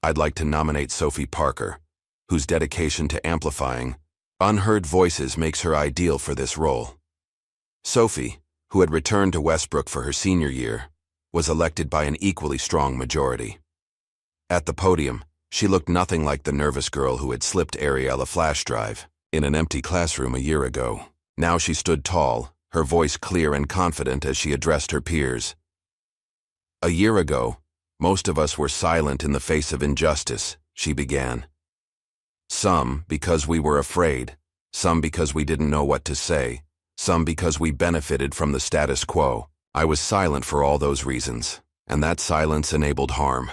I'd like to nominate Sophie Parker, whose dedication to amplifying unheard voices makes her ideal for this role." Sophie, who had returned to Westbrook for her senior year, was elected by an equally strong majority. At the podium, she looked nothing like the nervous girl who had slipped Ariel a flash drive in an empty classroom a year ago. Now she stood tall, her voice clear and confident as she addressed her peers. "A year ago, most of us were silent in the face of injustice," she began. "Some because we were afraid, some because we didn't know what to say, some because we benefited from the status quo. I was silent for all those reasons, and that silence enabled harm."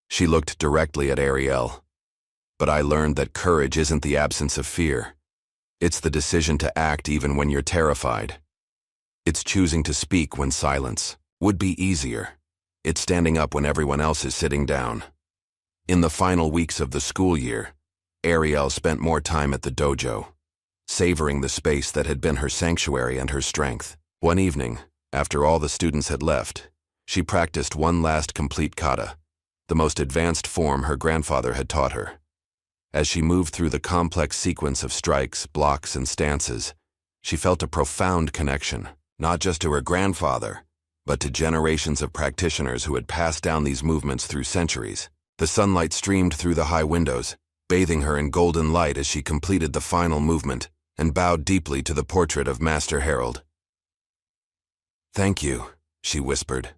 She looked directly at Ariel. "But I learned that courage isn't the absence of fear. It's the decision to act even when you're terrified. It's choosing to speak when silence would be easier. It's standing up when everyone else is sitting down." In the final weeks of the school year, Ariel spent more time at the dojo, savoring the space that had been her sanctuary and her strength. One evening, after all the students had left, she practiced one last complete kata, the most advanced form her grandfather had taught her. As she moved through the complex sequence of strikes, blocks, and stances, she felt a profound connection, not just to her grandfather, but to generations of practitioners who had passed down these movements through centuries. The sunlight streamed through the high windows, bathing her in golden light as she completed the final movement and bowed deeply to the portrait of Master Harold. "Thank you," she whispered.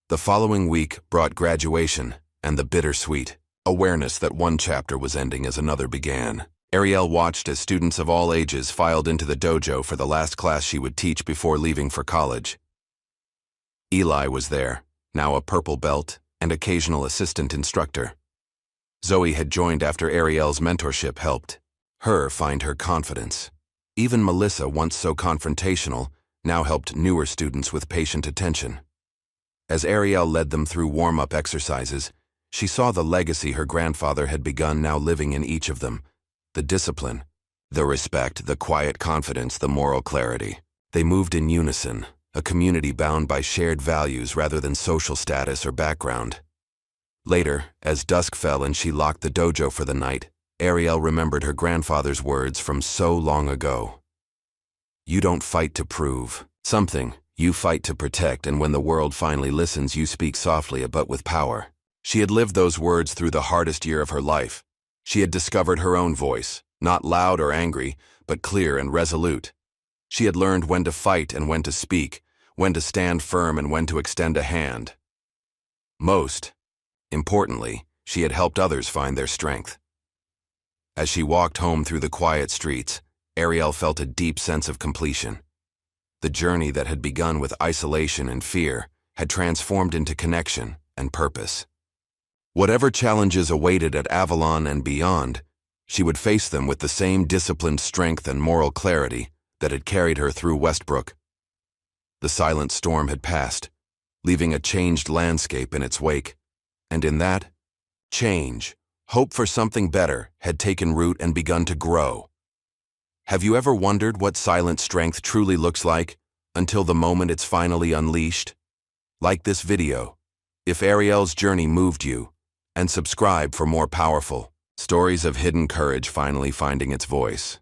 The following week brought graduation and the bittersweet awareness that one chapter was ending as another began. Ariel watched as students of all ages filed into the dojo for the last class she would teach before leaving for college. Eli was there, now a purple belt and occasional assistant instructor. Zoe had joined after Ariel's mentorship helped her find her confidence. Even Melissa, once so confrontational, now helped newer students with patient attention. As Ariel led them through warm-up exercises, she saw the legacy her grandfather had begun now living in each of them. The discipline, the respect, the quiet confidence, the moral clarity. They moved in unison, a community bound by shared values rather than social status or background. Later, as dusk fell and she locked the dojo for the night, Ariel remembered her grandfather's words from so long ago. "You don't fight to prove something, you fight to protect, and when the world finally listens, you speak softly but with power." She had lived those words through the hardest year of her life, She had discovered her own voice, not loud or angry, but clear and resolute. She had learned when to fight and when to speak, when to stand firm and when to extend a hand. Most importantly, she had helped others find their strength. As she walked home through the quiet streets, Ariel felt a deep sense of completion. The journey that had begun with isolation and fear had transformed into connection and purpose. Whatever challenges awaited at Avalon and beyond, she would face them with the same disciplined strength and moral clarity that had carried her through Westbrook. The silent storm had passed, leaving a changed landscape in its wake, and in that change, hope for something better had taken root and begun to grow. Have you ever wondered what silent strength truly looks like until the moment it's finally unleashed? Like this video, if Ariel's journey moved you, and subscribe for more powerful stories of hidden courage finally finding its voice.